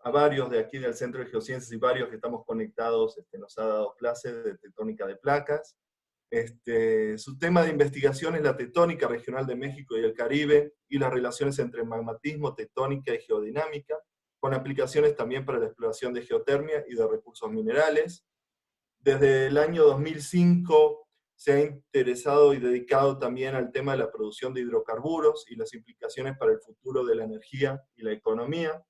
a varios de aquí del Centro de Geociencias y varios que estamos conectados, nos ha dado clases de tectónica de placas. Su tema de investigación es la tectónica regional de México y el Caribe y las relaciones entre magmatismo, tectónica y geodinámica, con aplicaciones también para la exploración de geotermia y de recursos minerales. Desde el año 2005 se ha interesado y dedicado también al tema de la producción de hidrocarburos y las implicaciones para el futuro de la energía y la economía.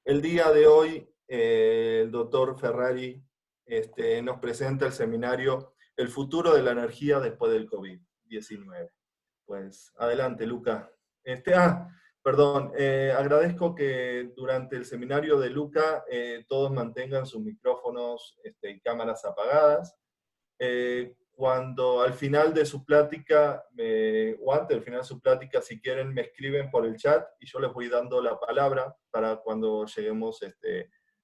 El día de hoy, el doctor Ferrari nos presenta el seminario El futuro de la energía después del COVID-19. Pues adelante, Luca. Perdón, agradezco que durante el seminario de Luca todos mantengan sus micrófonos y cámaras apagadas. Cuando al final de su plática, o antes del final de su plática, si quieren me escriben por el chat y yo les voy dando la palabra para cuando lleguemos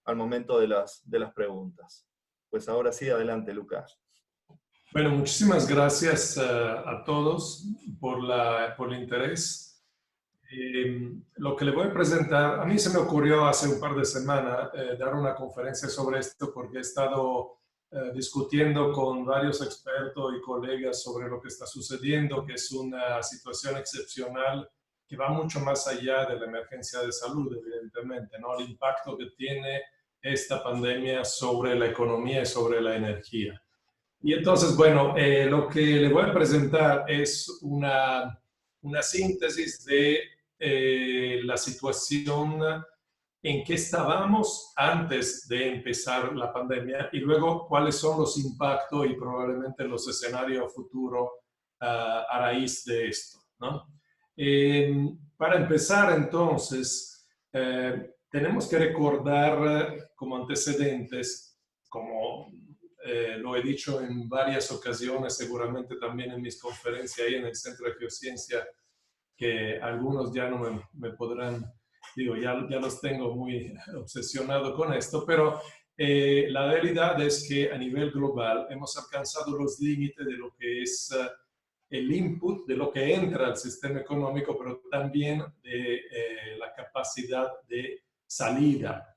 al momento de las preguntas. Pues ahora sí, adelante, Lucas. Bueno, muchísimas gracias a todos por el interés. Lo que le voy a presentar, a mí se me ocurrió hace un par de semanas dar una conferencia sobre esto porque he estado discutiendo con varios expertos y colegas sobre lo que está sucediendo, que es una situación excepcional que va mucho más allá de la emergencia de salud, evidentemente, ¿no? El impacto que tiene esta pandemia sobre la economía y sobre la energía. Y entonces, bueno, lo que le voy a presentar es una síntesis de la situación en que estábamos antes de empezar la pandemia y luego cuáles son los impactos y probablemente los escenarios futuros a raíz de esto, ¿no? Para empezar, entonces, tenemos que recordar como antecedentes, como lo he dicho en varias ocasiones, seguramente también en mis conferencias ahí en el Centro de Geociencia, que algunos ya no me podrán, digo, ya los tengo muy obsesionado con esto, pero la realidad es que a nivel global hemos alcanzado los límites de lo que es el input, de lo que entra al sistema económico, pero también de la capacidad de salida.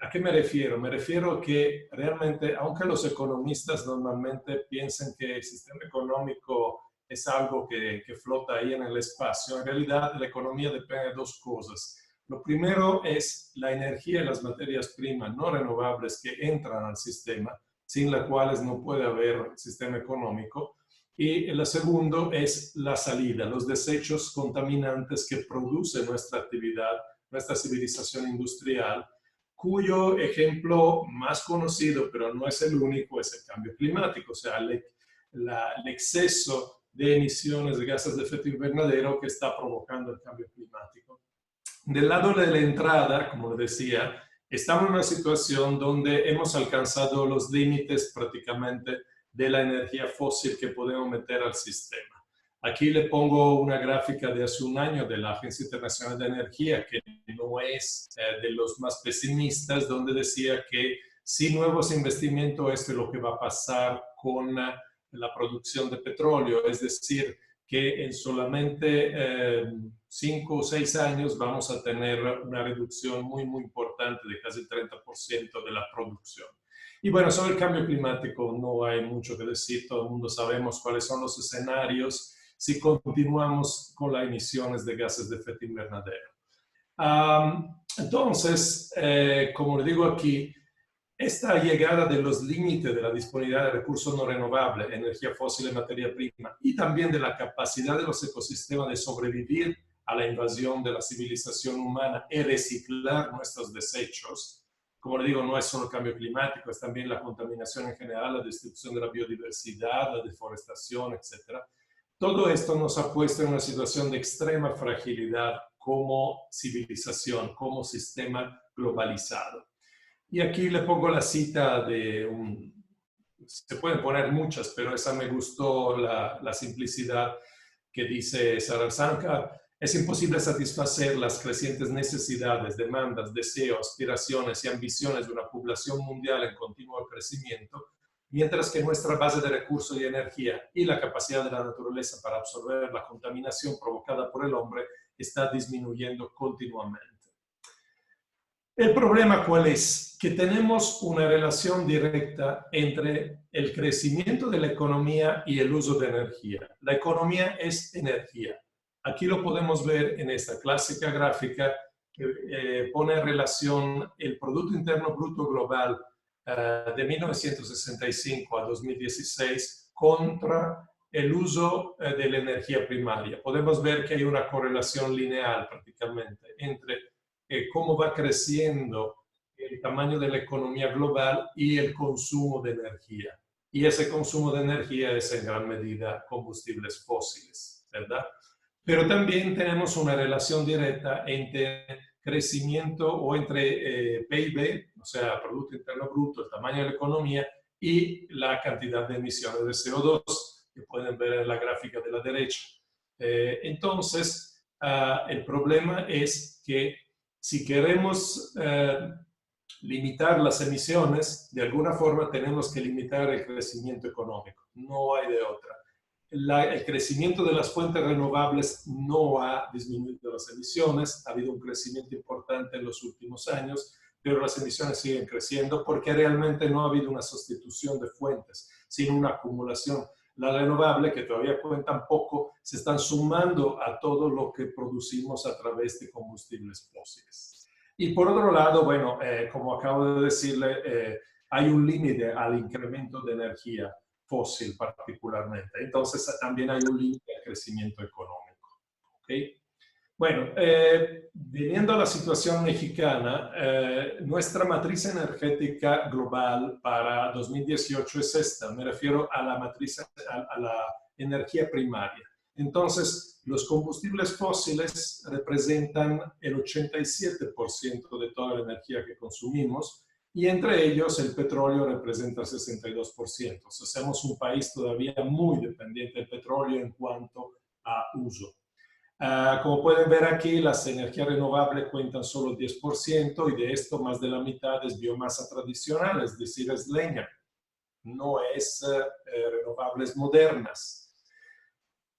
¿A qué me refiero? Me refiero a que realmente, aunque los economistas normalmente piensen que el sistema económico es algo que flota ahí en el espacio, en realidad la economía depende de dos cosas. Lo primero es la energía y las materias primas no renovables que entran al sistema, sin las cuales no puede haber sistema económico. Y el segundo es la salida, los desechos contaminantes que produce nuestra actividad, nuestra civilización industrial, cuyo ejemplo más conocido, pero no es el único, es el cambio climático, o sea, el exceso de emisiones de gases de efecto invernadero que está provocando el cambio climático. Del lado de la entrada, como decía, estamos en una situación donde hemos alcanzado los límites prácticamente de la energía fósil que podemos meter al sistema. Aquí le pongo una gráfica de hace un año de la Agencia Internacional de Energía, que no es de los más pesimistas, donde decía que sin nuevos investimentos esto es lo que va a pasar con la producción de petróleo, es decir, que en solamente 5 o 6 años vamos a tener una reducción muy, muy importante de casi el 30% de la producción. Y bueno, sobre el cambio climático no hay mucho que decir, todo el mundo sabemos cuáles son los escenarios si continuamos con las emisiones de gases de efecto invernadero. Entonces, como le digo aquí, esta llegada de los límites de la disponibilidad de recursos no renovables, energía fósil y materia prima, y también de la capacidad de los ecosistemas de sobrevivir a la invasión de la civilización humana y reciclar nuestros desechos, como le digo, no es solo el cambio climático, es también la contaminación en general, la destrucción de la biodiversidad, la deforestación, etc. Todo esto nos ha puesto en una situación de extrema fragilidad como civilización, como sistema globalizado. Y aquí le pongo la cita de se pueden poner muchas, pero esa me gustó la simplicidad que dice Sararsankar. Es imposible satisfacer las crecientes necesidades, demandas, deseos, aspiraciones y ambiciones de una población mundial en continuo crecimiento, mientras que nuestra base de recursos y energía y la capacidad de la naturaleza para absorber la contaminación provocada por el hombre está disminuyendo continuamente. El problema, ¿cuál es? Que tenemos una relación directa entre el crecimiento de la economía y el uso de energía. La economía es energía. Aquí lo podemos ver en esta clásica gráfica que pone en relación el Producto Interno Bruto Global de 1965 a 2016 contra el uso de la energía primaria. Podemos ver que hay una correlación lineal prácticamente entre cómo va creciendo el tamaño de la economía global y el consumo de energía. Y ese consumo de energía es en gran medida combustibles fósiles, ¿verdad? Pero también tenemos una relación directa entre crecimiento o entre PIB, o sea, Producto Interno Bruto, el tamaño de la economía, y la cantidad de emisiones de CO2, que pueden ver en la gráfica de la derecha. Entonces, el problema es que si queremos limitar las emisiones, de alguna forma tenemos que limitar el crecimiento económico. No hay de otra. El crecimiento de las fuentes renovables no ha disminuido las emisiones. Ha habido un crecimiento importante en los últimos años, pero las emisiones siguen creciendo porque realmente no ha habido una sustitución de fuentes, sino una acumulación. La renovable, que todavía cuentan poco, se están sumando a todo lo que producimos a través de combustibles fósiles. Y por otro lado, bueno, como acabo de decirle, hay un límite al incremento de energía fósil particularmente. Entonces, también hay un límite al crecimiento económico. ¿Okay? Bueno, viniendo a la situación mexicana, nuestra matriz energética global para 2018 es esta. Me refiero a la matriz, a la energía primaria. Entonces, los combustibles fósiles representan el 87% de toda la energía que consumimos y entre ellos el petróleo representa el 62%. O sea, somos un país todavía muy dependiente del petróleo en cuanto a uso. Como pueden ver aquí, las energías renovables cuentan solo el 10% y de esto más de la mitad es biomasa tradicional, es decir, es leña. No es renovables modernas.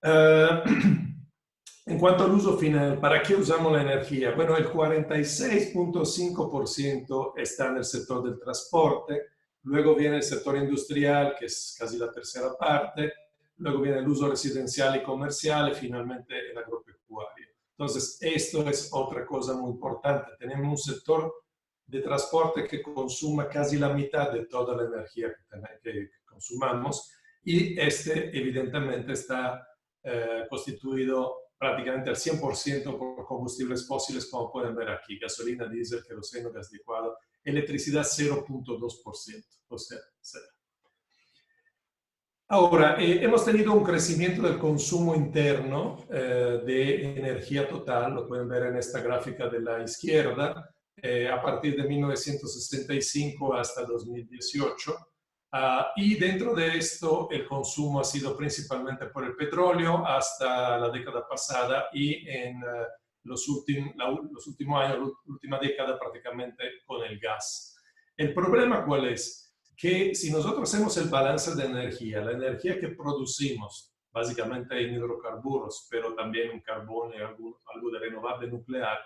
En cuanto al uso final, ¿para qué usamos la energía? Bueno, el 46.5% está en el sector del transporte, luego viene el sector industrial, que es casi la tercera parte, luego viene el uso residencial y comercial y finalmente el agropecuario. Entonces, esto es otra cosa muy importante. Tenemos un sector de transporte que consuma casi la mitad de toda la energía que consumamos y este evidentemente está constituido prácticamente al 100% por combustibles fósiles, como pueden ver aquí, gasolina, diésel, queroseno, gas licuado, electricidad 0.2%, o sea, 0. Ahora, hemos tenido un crecimiento del consumo interno de energía total, lo pueden ver en esta gráfica de la izquierda, a partir de 1965 hasta 2018. Y dentro de esto, el consumo ha sido principalmente por el petróleo hasta la década pasada y en los últimos años, la última década prácticamente con el gas. ¿El problema cuál es? Que si nosotros hacemos el balance de energía, la energía que producimos, básicamente en hidrocarburos, pero también en carbón y algo de renovable nuclear,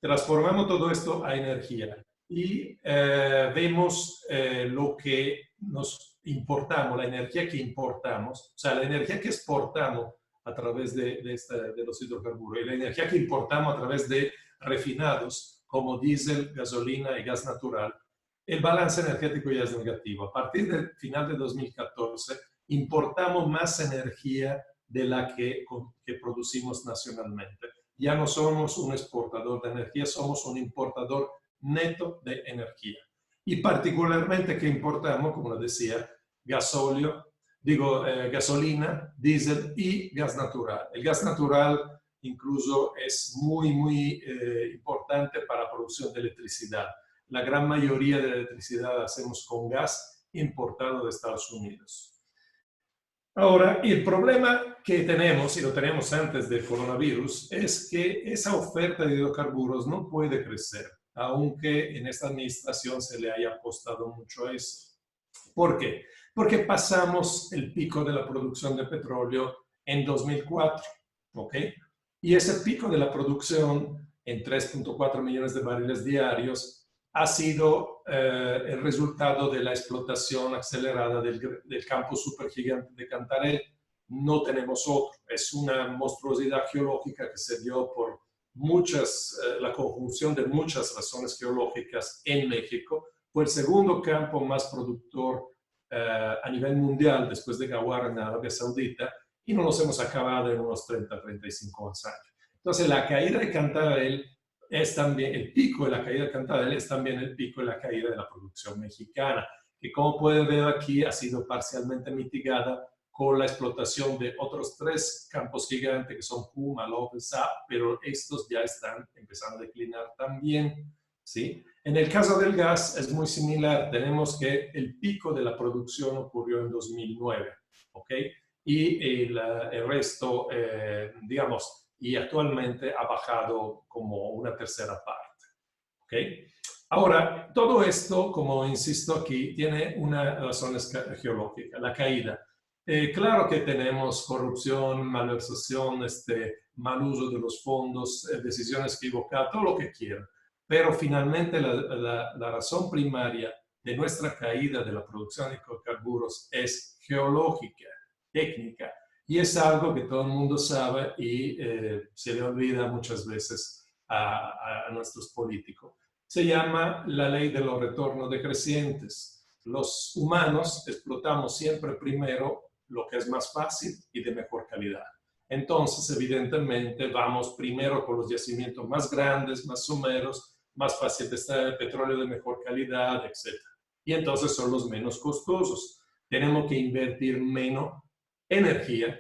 transformamos todo esto a energía y vemos lo que nos importamos, la energía que importamos, o sea, la energía que exportamos a través de los hidrocarburos y la energía que importamos a través de refinados como diésel, gasolina y gas natural. El balance energético ya es negativo. A partir del final de 2014, importamos más energía de la que producimos nacionalmente. Ya no somos un exportador de energía, somos un importador neto de energía. Y particularmente que importamos, como les decía, gasolina, diésel y gas natural. El gas natural incluso es muy importante para la producción de electricidad. La gran mayoría de la electricidad la hacemos con gas importado de Estados Unidos. Ahora, el problema que tenemos, y lo teníamos antes del coronavirus, es que esa oferta de hidrocarburos no puede crecer, aunque en esta administración se le haya apostado mucho a eso. ¿Por qué? Porque pasamos el pico de la producción de petróleo en 2004, ¿ok? Y ese pico de la producción en 3.4 millones de barriles diarios ha sido el resultado de la explotación acelerada del campo supergigante de Cantarell. No tenemos otro. Es una monstruosidad geológica que se dio por la conjunción de muchas razones geológicas en México. Fue el segundo campo más productor a nivel mundial después de Ghawar en Arabia Saudita, y no nos hemos acabado en unos 30-35 años. Entonces la caída de Cantarell es también, el pico de la caída de Cantarell es también el pico de la caída de la producción mexicana, que como pueden ver aquí ha sido parcialmente mitigada con la explotación de otros 3 campos gigantes que son Puma, López, pero estos ya están empezando a declinar también, ¿sí? En el caso del gas es muy similar. Tenemos que el pico de la producción ocurrió en 2009, ¿ok? Y el resto, digamos, y actualmente ha bajado como una tercera parte, ¿ok? Ahora, todo esto, como insisto aquí, tiene una razón geológica, la caída. Claro que tenemos corrupción, malversación, mal uso de los fondos, decisiones equivocadas, todo lo que quieran. Pero finalmente la razón primaria de nuestra caída de la producción de hidrocarburos es geológica, técnica, y es algo que todo el mundo sabe y se le olvida muchas veces a nuestros políticos. Se llama la ley de los retornos decrecientes. Los humanos explotamos siempre primero lo que es más fácil y de mejor calidad. Entonces, evidentemente, vamos primero con los yacimientos más grandes, más someros, más fácil de extraer petróleo de mejor calidad, etc. Y entonces son los menos costosos. Tenemos que invertir menos energía,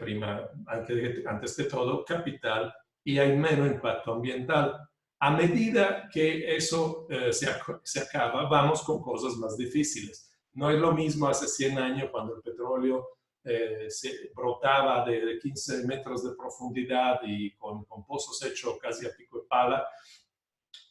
antes de todo, capital, y hay menos impacto ambiental. A medida que eso se acaba, vamos con cosas más difíciles. No es lo mismo hace 100 años cuando el petróleo se brotaba de 15 metros de profundidad y con pozos hechos casi a pico de pala.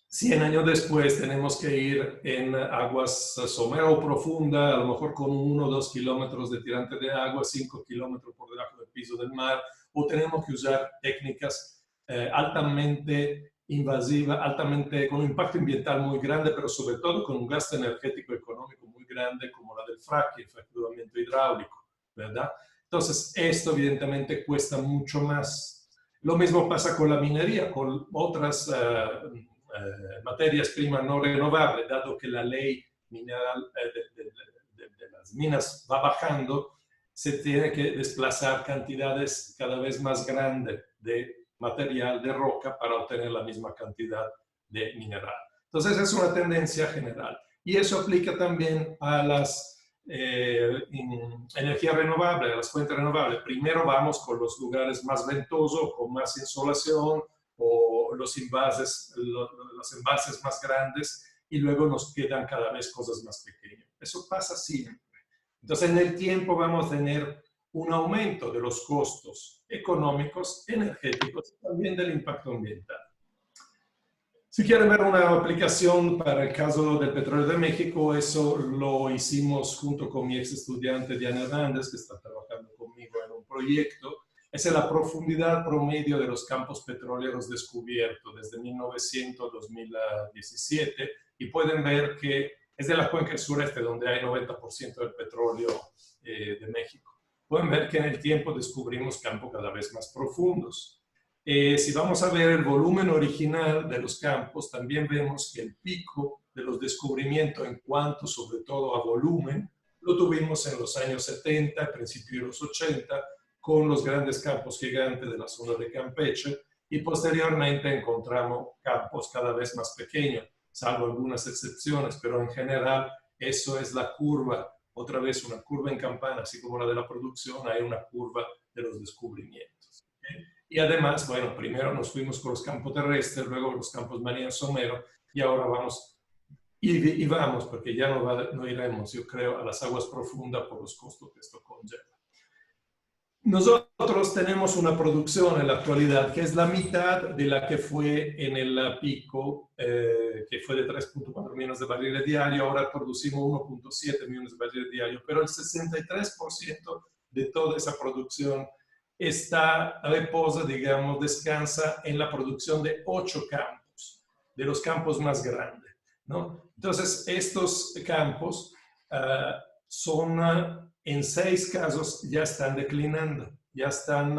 100 años después tenemos que ir en aguas somera o profunda, a lo mejor con 1 o 2 kilómetros de tirante de agua, 5 kilómetros por debajo del piso del mar, o tenemos que usar técnicas altamente invasivas, altamente con un impacto ambiental muy grande, pero sobre todo con un gasto energético económico muy grande, como la del fracking, el fracturamiento hidráulico, ¿verdad? Entonces, esto evidentemente cuesta mucho más. Lo mismo pasa con la minería, con otras materias primas no renovables, dado que la ley mineral de las minas va bajando, se tiene que desplazar cantidades cada vez más grandes de material de roca para obtener la misma cantidad de mineral. Entonces es una tendencia general. Y eso aplica también a las energías renovables, a las fuentes renovables. Primero vamos con los lugares más ventosos, con más insolación, o los embalses más grandes, y luego nos quedan cada vez cosas más pequeñas. Eso pasa siempre. Entonces, en el tiempo vamos a tener un aumento de los costos económicos, energéticos y también del impacto ambiental. Si quieren ver una aplicación para el caso del petróleo de México, eso lo hicimos junto con mi ex estudiante Diana Hernández, que está trabajando conmigo en un proyecto. Es la profundidad promedio de los campos petroleros descubiertos desde 1900 a 2017, y pueden ver que es de la cuenca sureste donde hay 90% del petróleo de México. Pueden ver que en el tiempo descubrimos campos cada vez más profundos. Si vamos a ver el volumen original de los campos, también vemos que el pico de los descubrimientos en cuanto sobre todo a volumen, lo tuvimos en los años 70, principios de los 80, con los grandes campos gigantes de la zona de Campeche, y posteriormente encontramos campos cada vez más pequeños, salvo algunas excepciones, pero en general eso es la curva, otra vez una curva en campana, así como la de la producción, hay una curva de los descubrimientos. ¿Okay? Y además, bueno, primero nos fuimos con los campos terrestres, luego los campos marinos someros, y ahora vamos, y vamos, porque ya no iremos, yo creo, a las aguas profundas por los costos que esto conlleva. Nosotros tenemos una producción en la actualidad que es la mitad de la que fue en el pico, que fue de 3.4 millones de barriles diarios. Ahora producimos 1.7 millones de barriles diarios, pero el 63% de toda esa producción reposa, digamos, descansa en la producción de 8 campos, de los campos más grandes, ¿no? Entonces, estos campos en 6 casos ya están declinando, ya están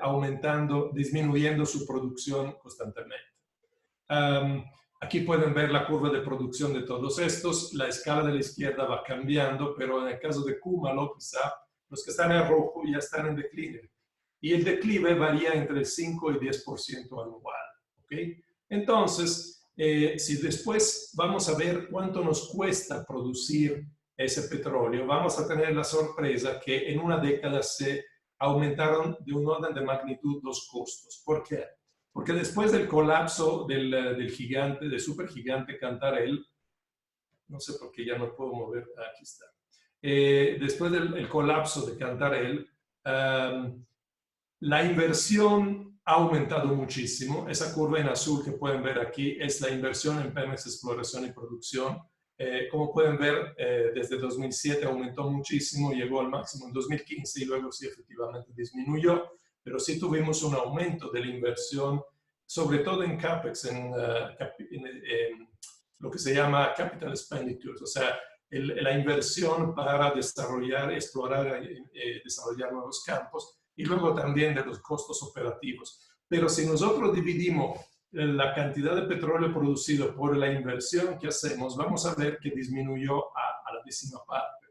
aumentando, disminuyendo su producción constantemente. Aquí pueden ver la curva de producción de todos estos. La escala de la izquierda va cambiando, pero en el caso de Kumalo, quizá, los que están en rojo ya están en declive. Y el declive varía entre el 5 y 10% anual. ¿Okay? Entonces, si después vamos a ver cuánto nos cuesta producir ese petróleo, vamos a tener la sorpresa que en una década se aumentaron de un orden de magnitud los costos. ¿Por qué? Porque después del colapso del gigante, del supergigante Cantarell, no sé por qué ya no puedo mover, aquí está. Después del colapso de Cantarell, la inversión ha aumentado muchísimo. Esa curva en azul que pueden ver aquí es la inversión en Pemex Exploración y Producción. Como pueden ver, desde 2007 aumentó muchísimo, llegó al máximo en 2015 y luego sí efectivamente disminuyó, pero sí tuvimos un aumento de la inversión, sobre todo en CAPEX, en lo que se llama Capital Expenditures, o sea, la inversión para desarrollar, explorar, desarrollar nuevos campos, y luego también de los costos operativos. Pero si nosotros dividimos la cantidad de petróleo producido por la inversión que hacemos, vamos a ver que disminuyó a la décima parte.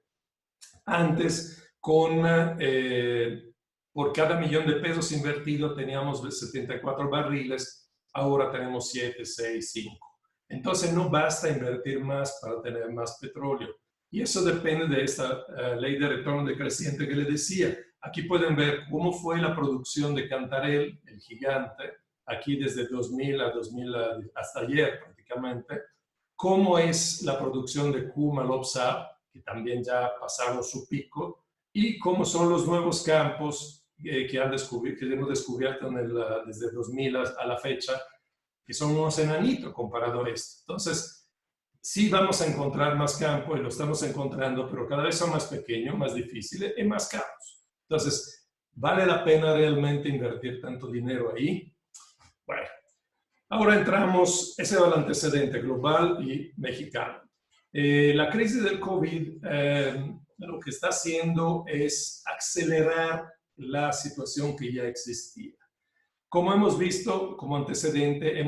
Antes, por cada millón de pesos invertido teníamos 74 barriles, ahora tenemos 7, 6, 5. Entonces no basta invertir más para tener más petróleo. Y eso depende de esta ley de retorno decreciente que les decía. Aquí pueden ver cómo fue la producción de Cantarell, el gigante, aquí desde 2000 hasta ayer prácticamente, cómo es la producción de Kumalo-Opsa, que también ya pasaron su pico, y cómo son los nuevos campos que hemos descubierto desde 2000 a la fecha, que son unos enanitos comparado a esto. Entonces, sí vamos a encontrar más campo y lo estamos encontrando, pero cada vez son más pequeños, más difíciles y más caros. Entonces, ¿vale la pena realmente invertir tanto dinero ahí? Bueno, ahora entramos, ese es el antecedente global y mexicano. La crisis del COVID lo que está haciendo es acelerar la situación que ya existía. Como hemos visto como antecedente,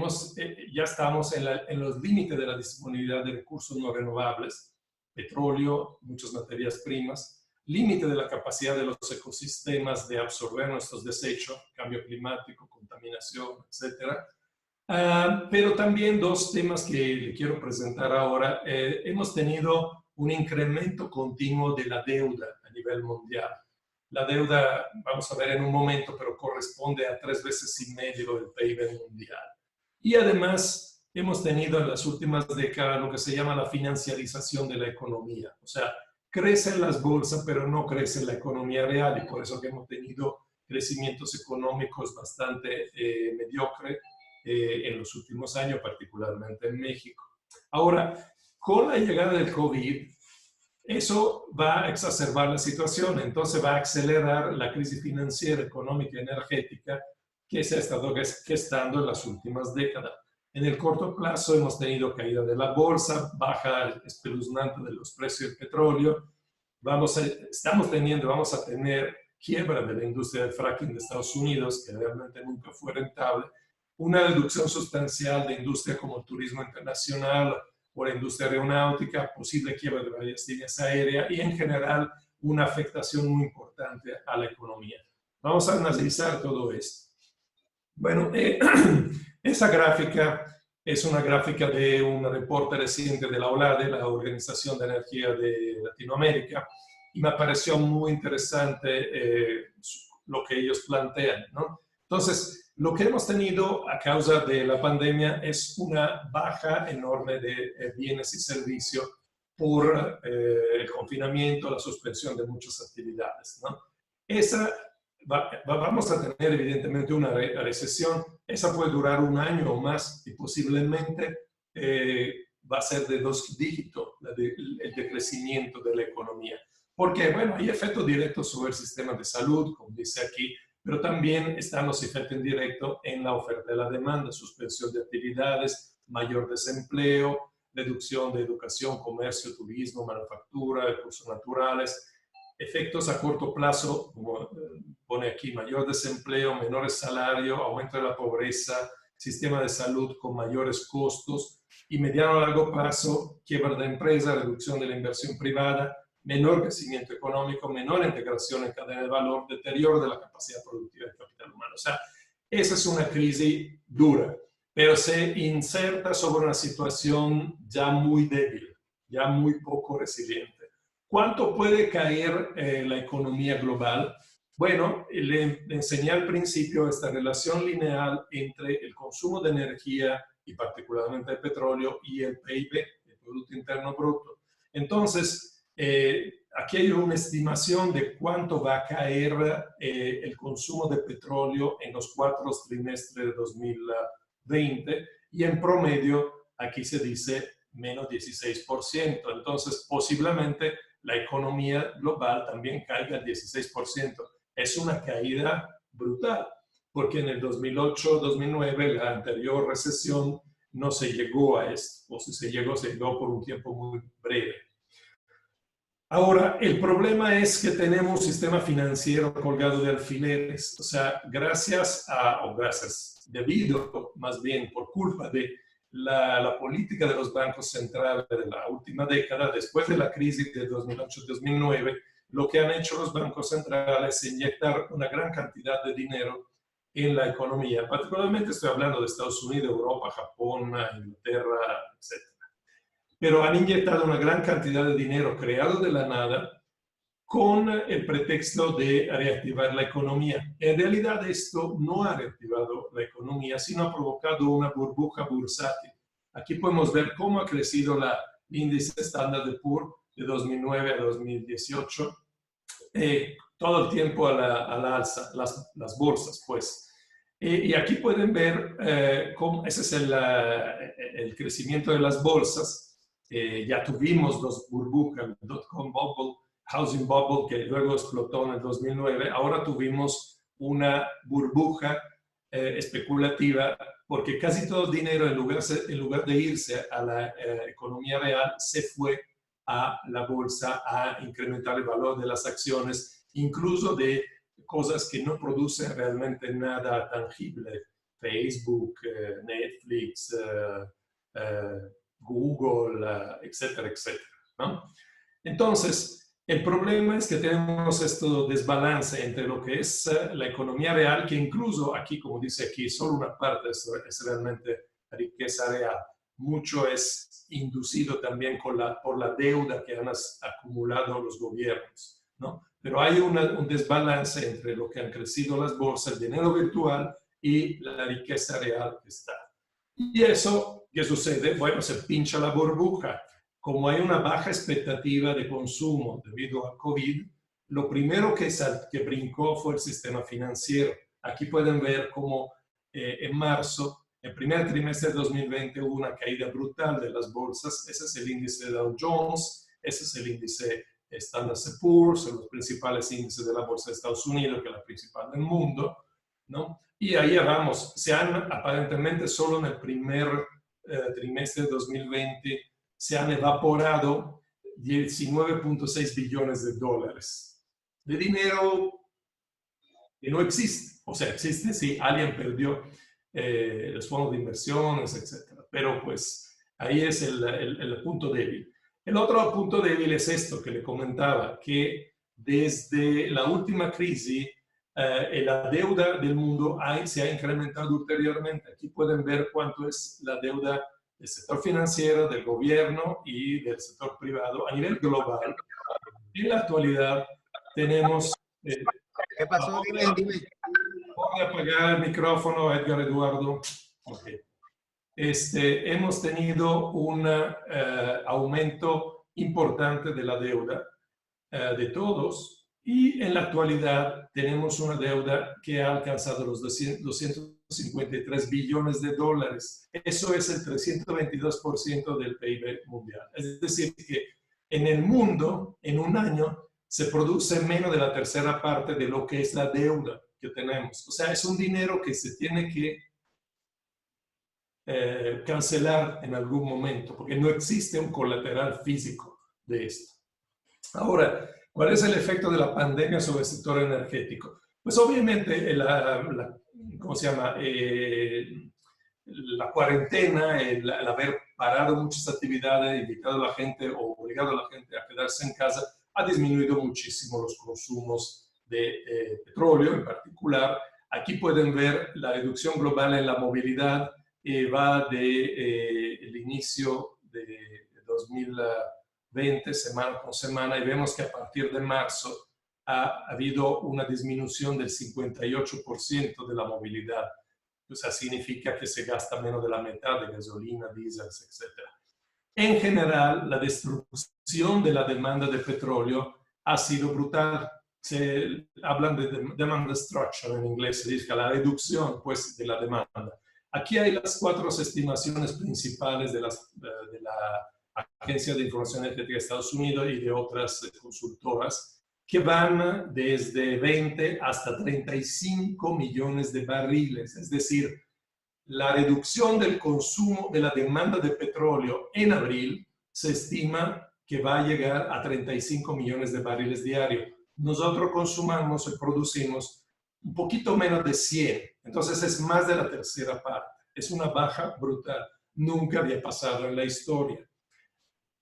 ya estamos en los límites de la disponibilidad de recursos no renovables, petróleo, muchas materias primas, límite de la capacidad de los ecosistemas de absorber nuestros desechos, cambio climático, contaminación, etc. Pero también dos temas que le quiero presentar ahora. Hemos tenido un incremento continuo de la deuda a nivel mundial. La deuda, vamos a ver en un momento, pero corresponde a 3,5 veces del PIB mundial. Y además hemos tenido en las últimas décadas lo que se llama la financiarización de la economía. O sea, crecen las bolsas, pero no crece la economía real, y por eso que hemos tenido crecimientos económicos bastante mediocres en los últimos años, particularmente en México. Ahora, con la llegada del COVID, eso va a exacerbar la situación, entonces va a acelerar la crisis financiera, económica y energética que se ha estado gestando en las últimas décadas. En el corto plazo hemos tenido caída de la bolsa, baja espeluznante de los precios del petróleo, vamos a tener quiebra de la industria del fracking de Estados Unidos, que realmente nunca fue rentable, una reducción sustancial de industria como el turismo internacional, o la industria aeronáutica, posible quiebra de varias líneas aéreas y en general una afectación muy importante a la economía. Vamos a analizar todo esto. Bueno, esa gráfica es una gráfica de un reporte reciente de la OLADE, la Organización de Energía de Latinoamérica, y me pareció muy interesante lo que ellos plantean, ¿no? Entonces, lo que hemos tenido a causa de la pandemia es una baja enorme de bienes y servicios por el confinamiento, la suspensión de muchas actividades, ¿no? Vamos a tener evidentemente una recesión, esa puede durar un año o más y posiblemente va a ser de 2 dígitos el decrecimiento de la economía. Porque, bueno, hay efectos directos sobre el sistema de salud, como dice aquí, pero también están los efectos indirectos en la oferta y la demanda, suspensión de actividades, mayor desempleo, reducción de educación, comercio, turismo, manufactura, recursos naturales, efectos a corto plazo, como pone aquí, mayor desempleo, menores salarios, aumento de la pobreza, sistema de salud con mayores costos, y mediano a largo plazo, quiebra de empresa, reducción de la inversión privada, menor crecimiento económico, menor integración en cadena de valor, deterioro de la capacidad productiva del capital humano. O sea, esa es una crisis dura, pero se inserta sobre una situación ya muy débil, ya muy poco resiliente. ¿Cuánto puede caer la economía global? Bueno, le enseñé al principio esta relación lineal entre el consumo de energía y particularmente el petróleo y el PIB, el Producto Interno Bruto. Entonces, aquí hay una estimación de cuánto va a caer el consumo de petróleo en los 4 trimestres de 2020 y en promedio aquí se dice menos 16%. Entonces, posiblemente la economía global también caiga al 16%. Es una caída brutal, porque en el 2008-2009, la anterior recesión, no se llegó a esto, o si se llegó por un tiempo muy breve. Ahora, el problema es que tenemos un sistema financiero colgado de alfileres, o sea, debido más bien por culpa de la política de los bancos centrales de la última década, después de la crisis de 2008-2009, lo que han hecho los bancos centrales es inyectar una gran cantidad de dinero en la economía. Particularmente estoy hablando de Estados Unidos, Europa, Japón, Inglaterra, etc. Pero han inyectado una gran cantidad de dinero creado de la nada con el pretexto de reactivar la economía. En realidad esto no ha reactivado la economía, sino ha provocado una burbuja bursátil. Aquí podemos ver cómo ha crecido el índice Standard & Poor's de 2009 a 2018, todo el tiempo a la alza, las bolsas, pues. Y aquí pueden ver cómo ese es el crecimiento de las bolsas. Ya tuvimos dos burbujas, dot-com bubble, housing bubble, que luego explotó en el 2009. Ahora tuvimos una burbuja especulativa, porque casi todo el dinero, en lugar de irse a la economía real, se fue a la bolsa a incrementar el valor de las acciones, incluso de cosas que no producen realmente nada tangible. Facebook, Netflix, Google, etcétera, etcétera, ¿no? Entonces, el problema es que tenemos este desbalance entre lo que es la economía real, que incluso aquí, como dice aquí, solo una parte es realmente riqueza real. Mucho es inducido también por la deuda que han acumulado los gobiernos, ¿no? Pero hay un desbalance entre lo que han crecido las bolsas, el dinero virtual y la riqueza real que está. Y eso, ¿qué sucede? Bueno, se pincha la burbuja. Como hay una baja expectativa de consumo debido al COVID, lo primero que brincó fue el sistema financiero. Aquí pueden ver cómo en marzo, el primer trimestre de 2020, hubo una caída brutal de las bolsas. Ese es el índice de Dow Jones, ese es el índice Standard & Poor's, son los principales índices de la bolsa de Estados Unidos, que es la principal del mundo, ¿no? Y ahí vamos, aparentemente solo en el primer trimestre de 2020 se han evaporado 19.6 billones de dólares de dinero que no existe. O sea, existe si alguien perdió los fondos de inversiones, etc. Pero pues ahí es el punto débil. El otro punto débil es esto que le comentaba, que desde la última crisis la deuda del mundo se ha incrementado ulteriormente. Aquí pueden ver cuánto es la deuda del sector financiero, del gobierno y del sector privado a nivel global. En la actualidad tenemos... ¿Qué pasó? Dime. Voy a apagar el micrófono, Edgar Eduardo. Okay. Hemos tenido un aumento importante de la deuda de todos, y en la actualidad tenemos una deuda que ha alcanzado los 253 billones de dólares. Eso es el 322% del PIB mundial. Es decir, que en el mundo, en un año, se produce menos de la tercera parte de lo que es la deuda que tenemos. O sea, es un dinero que se tiene que cancelar en algún momento, porque no existe un colateral físico de esto. Ahora, ¿cuál es el efecto de la pandemia sobre el sector energético? Pues obviamente, ¿cómo se llama? La cuarentena, el haber parado muchas actividades, invitado a la gente o obligado a la gente a quedarse en casa, ha disminuido muchísimo los consumos de petróleo en particular. Aquí pueden ver la reducción global en la movilidad, va del inicio de 2020, semana con semana, y vemos que a partir de marzo ha habido una disminución del 58% de la movilidad. O sea, significa que se gasta menos de la mitad de gasolina, diésel, etc. En general, la destrucción de la demanda de petróleo ha sido brutal. Se hablan de demand destruction en inglés, se dice la reducción pues, de la demanda. Aquí hay las 4 estimaciones principales de la Agencia de Información Energética de Estados Unidos y de otras consultoras, que van desde 20 hasta 35 millones de barriles. Es decir, la reducción del consumo de la demanda de petróleo en abril se estima que va a llegar a 35 millones de barriles diarios. Nosotros consumamos y producimos un poquito menos de 100. Entonces es más de la tercera parte. Es una baja brutal. Nunca había pasado en la historia.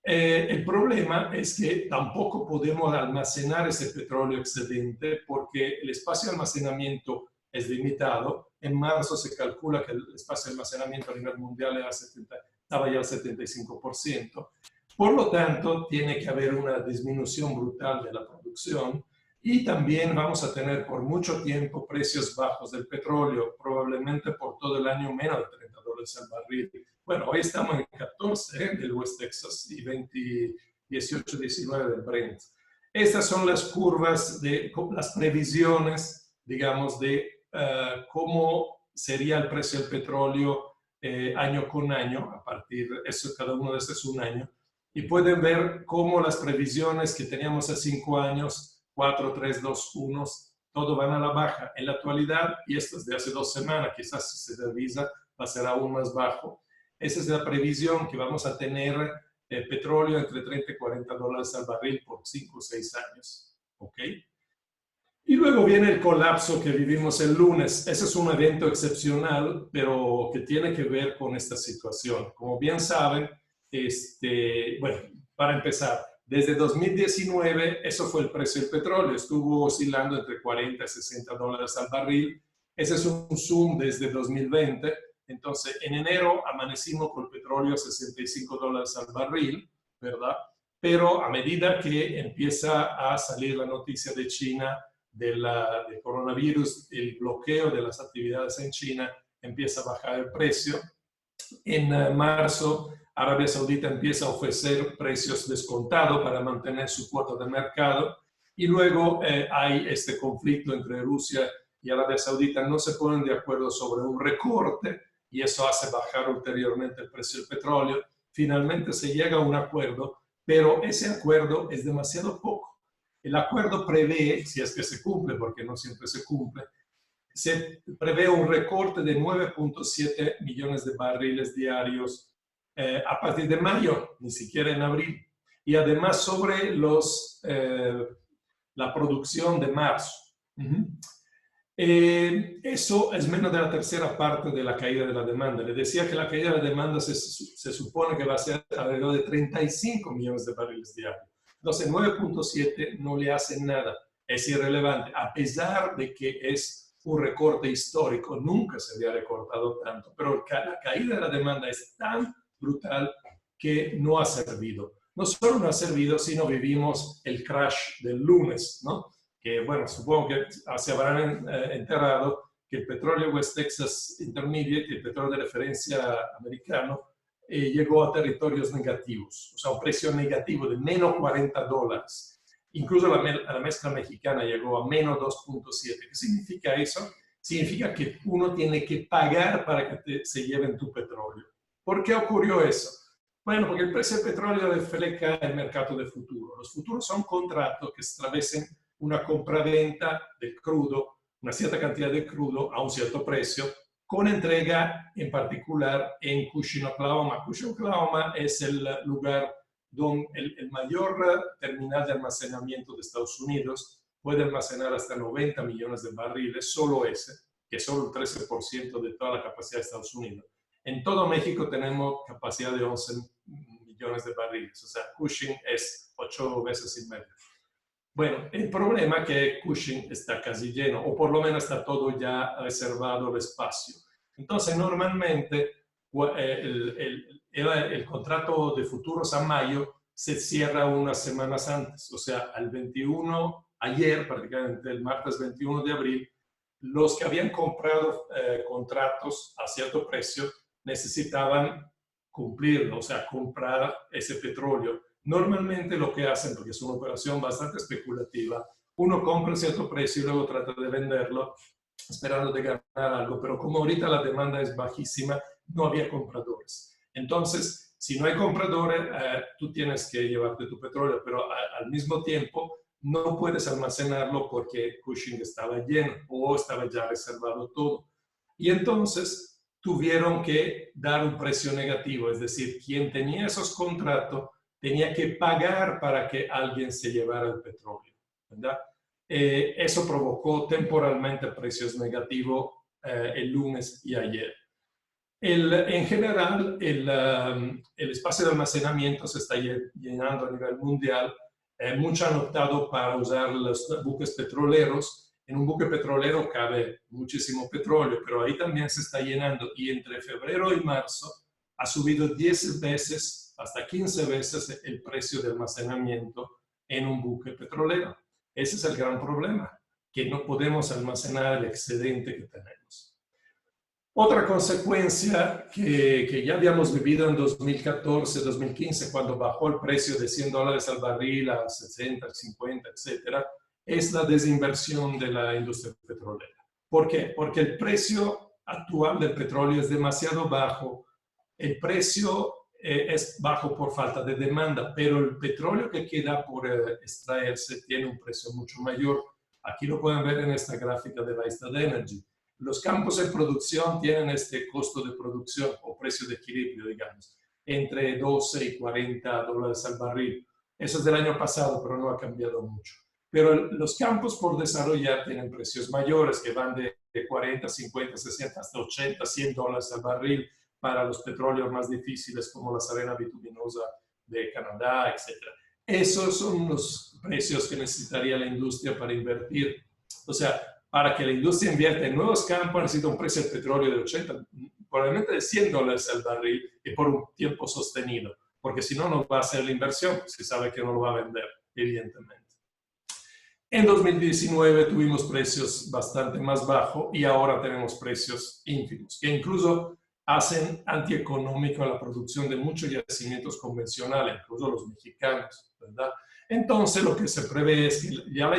El problema es que tampoco podemos almacenar ese petróleo excedente porque el espacio de almacenamiento es limitado. En marzo se calcula que el espacio de almacenamiento a nivel mundial estaba ya al 75%. Por lo tanto, tiene que haber una disminución brutal de la producción y también vamos a tener por mucho tiempo precios bajos del petróleo, probablemente por todo el año menos de $30 al barril. Bueno, hoy estamos en 14 del West Texas y 18, 19 del Brent. Estas son las curvas de las previsiones, digamos, de cómo sería el precio del petróleo año con año, a partir de eso, cada uno de estos es un año, y pueden ver cómo las previsiones que teníamos hace 5 años, 4, 3, 2, 1, todo van a la baja. En la actualidad, y esto es de hace 2 semanas, quizás si se revisa, va a ser aún más bajo. Esa es la previsión que vamos a tener petróleo entre 30 y $40 al barril por 5 o 6 años. ¿Ok? Y luego viene el colapso que vivimos el lunes. Ese es un evento excepcional, pero que tiene que ver con esta situación. Como bien saben, bueno, para empezar, desde 2019, eso fue el precio del petróleo. Estuvo oscilando entre 40 y $60 al barril. Ese es un zoom desde 2020. Entonces, en enero amanecimos con el petróleo a $65 al barril, ¿verdad? Pero a medida que empieza a salir la noticia de China, del coronavirus, el bloqueo de las actividades en China, empieza a bajar el precio. En marzo, Arabia Saudita empieza a ofrecer precios descontados para mantener su cuota de mercado. Y luego hay este conflicto entre Rusia y Arabia Saudita. No se ponen de acuerdo sobre un recorte y eso hace bajar ulteriormente el precio del petróleo. Finalmente se llega a un acuerdo, pero ese acuerdo es demasiado poco. El acuerdo prevé, si es que se cumple, porque no siempre se cumple, se prevé un recorte de 9.7 millones de barriles diarios a partir de mayo, ni siquiera en abril. Y además sobre la producción de marzo. Eso es menos de la tercera parte de la caída de la demanda. Le decía que la caída de la demanda se supone que va a ser alrededor de 35 millones de barriles diarios. Entonces, 9.7 no le hace nada, es irrelevante, a pesar de que es un recorte histórico, nunca se había recortado tanto, pero la caída de la demanda es tan brutal que no ha servido. No solo no ha servido, sino vivimos el crash del lunes, ¿no? Que, bueno, supongo que se habrán enterado que el petróleo West Texas Intermediate, el petróleo de referencia americano, llegó a territorios negativos, o sea, un precio negativo de menos $40. Incluso la mezcla mexicana llegó a menos 2.7. ¿Qué significa eso? Significa que uno tiene que pagar para que se lleven tu petróleo. ¿Por qué ocurrió eso? Bueno, porque il prezzo del petrolio refleja il mercato del futuro. Los futuros son contratos que establecen una compraventa del crudo, una cierta cantidad de crudo a un cierto precio, con entrega en particular en Cushing, Oklahoma. Cushing, Oklahoma es el lugar donde el mayor terminal de almacenamiento de Estados Unidos, puede almacenar hasta 90 millones de barriles, solo ese, que es solo el 13% de toda la capacidad de Estados Unidos. En todo México tenemos capacidad de 11 millones de barriles, o sea, Cushing es 8 veces y medio. Bueno, el problema es que Cushing está casi lleno, o por lo menos está todo ya reservado el espacio. Entonces, normalmente el contrato de futuros a mayo se cierra unas semanas antes, o sea, al 21, ayer, prácticamente el martes 21 de abril, los que habían comprado contratos a cierto precio necesitaban cumplirlo, o sea, comprar ese petróleo. Normalmente lo que hacen, porque es una operación bastante especulativa, uno compra a cierto precio y luego trata de venderlo esperando de ganar algo, pero como ahorita la demanda es bajísima, no había compradores. Entonces, si no hay compradores, tú tienes que llevarte tu petróleo, pero al mismo tiempo no puedes almacenarlo porque Cushing estaba lleno o estaba ya reservado todo. Y entonces tuvieron que dar un precio negativo, es decir, quien tenía esos contratos tenía que pagar para que alguien se llevara el petróleo, ¿verdad? Eso provocó temporalmente precios negativos el lunes y ayer. En general, el espacio de almacenamiento se está llenando a nivel mundial. Mucho han optado para usar los buques petroleros. En un buque petrolero cabe muchísimo petróleo, pero ahí también se está llenando. Y entre febrero y marzo ha subido 10 veces, hasta 15 veces el precio de almacenamiento en un buque petrolero. Ese es el gran problema, que no podemos almacenar el excedente que tenemos. Otra consecuencia que ya habíamos vivido en 2014, 2015, cuando bajó el precio de $100 al barril a 60, 50, etcétera, es la desinversión de la industria petrolera. ¿Por qué? Porque el precio actual del petróleo es demasiado bajo. El precio es bajo por falta de demanda, pero el petróleo que queda por extraerse tiene un precio mucho mayor. Aquí lo pueden ver en esta gráfica de Rystad Energy. Los campos en producción tienen este costo de producción o precio de equilibrio, digamos, entre 12 y 40 dólares al barril. Eso es del año pasado, pero no ha cambiado mucho. Pero los campos por desarrollar tienen precios mayores, que van de 40, 50, 60, hasta 80, 100 dólares al barril para los petróleos más difíciles como la arena bituminosa de Canadá, etc. Esos son los precios que necesitaría la industria para invertir. O sea, para que la industria invierta en nuevos campos necesita un precio del petróleo de 80, probablemente de 100 dólares al barril y por un tiempo sostenido, porque si no, no va a hacer la inversión, si sabe que no lo va a vender, evidentemente. En 2019 tuvimos precios bastante más bajos y ahora tenemos precios ínfimos, que incluso hacen antieconómico la producción de muchos yacimientos convencionales, incluso los mexicanos, ¿verdad? Entonces, lo que se prevé es que ya la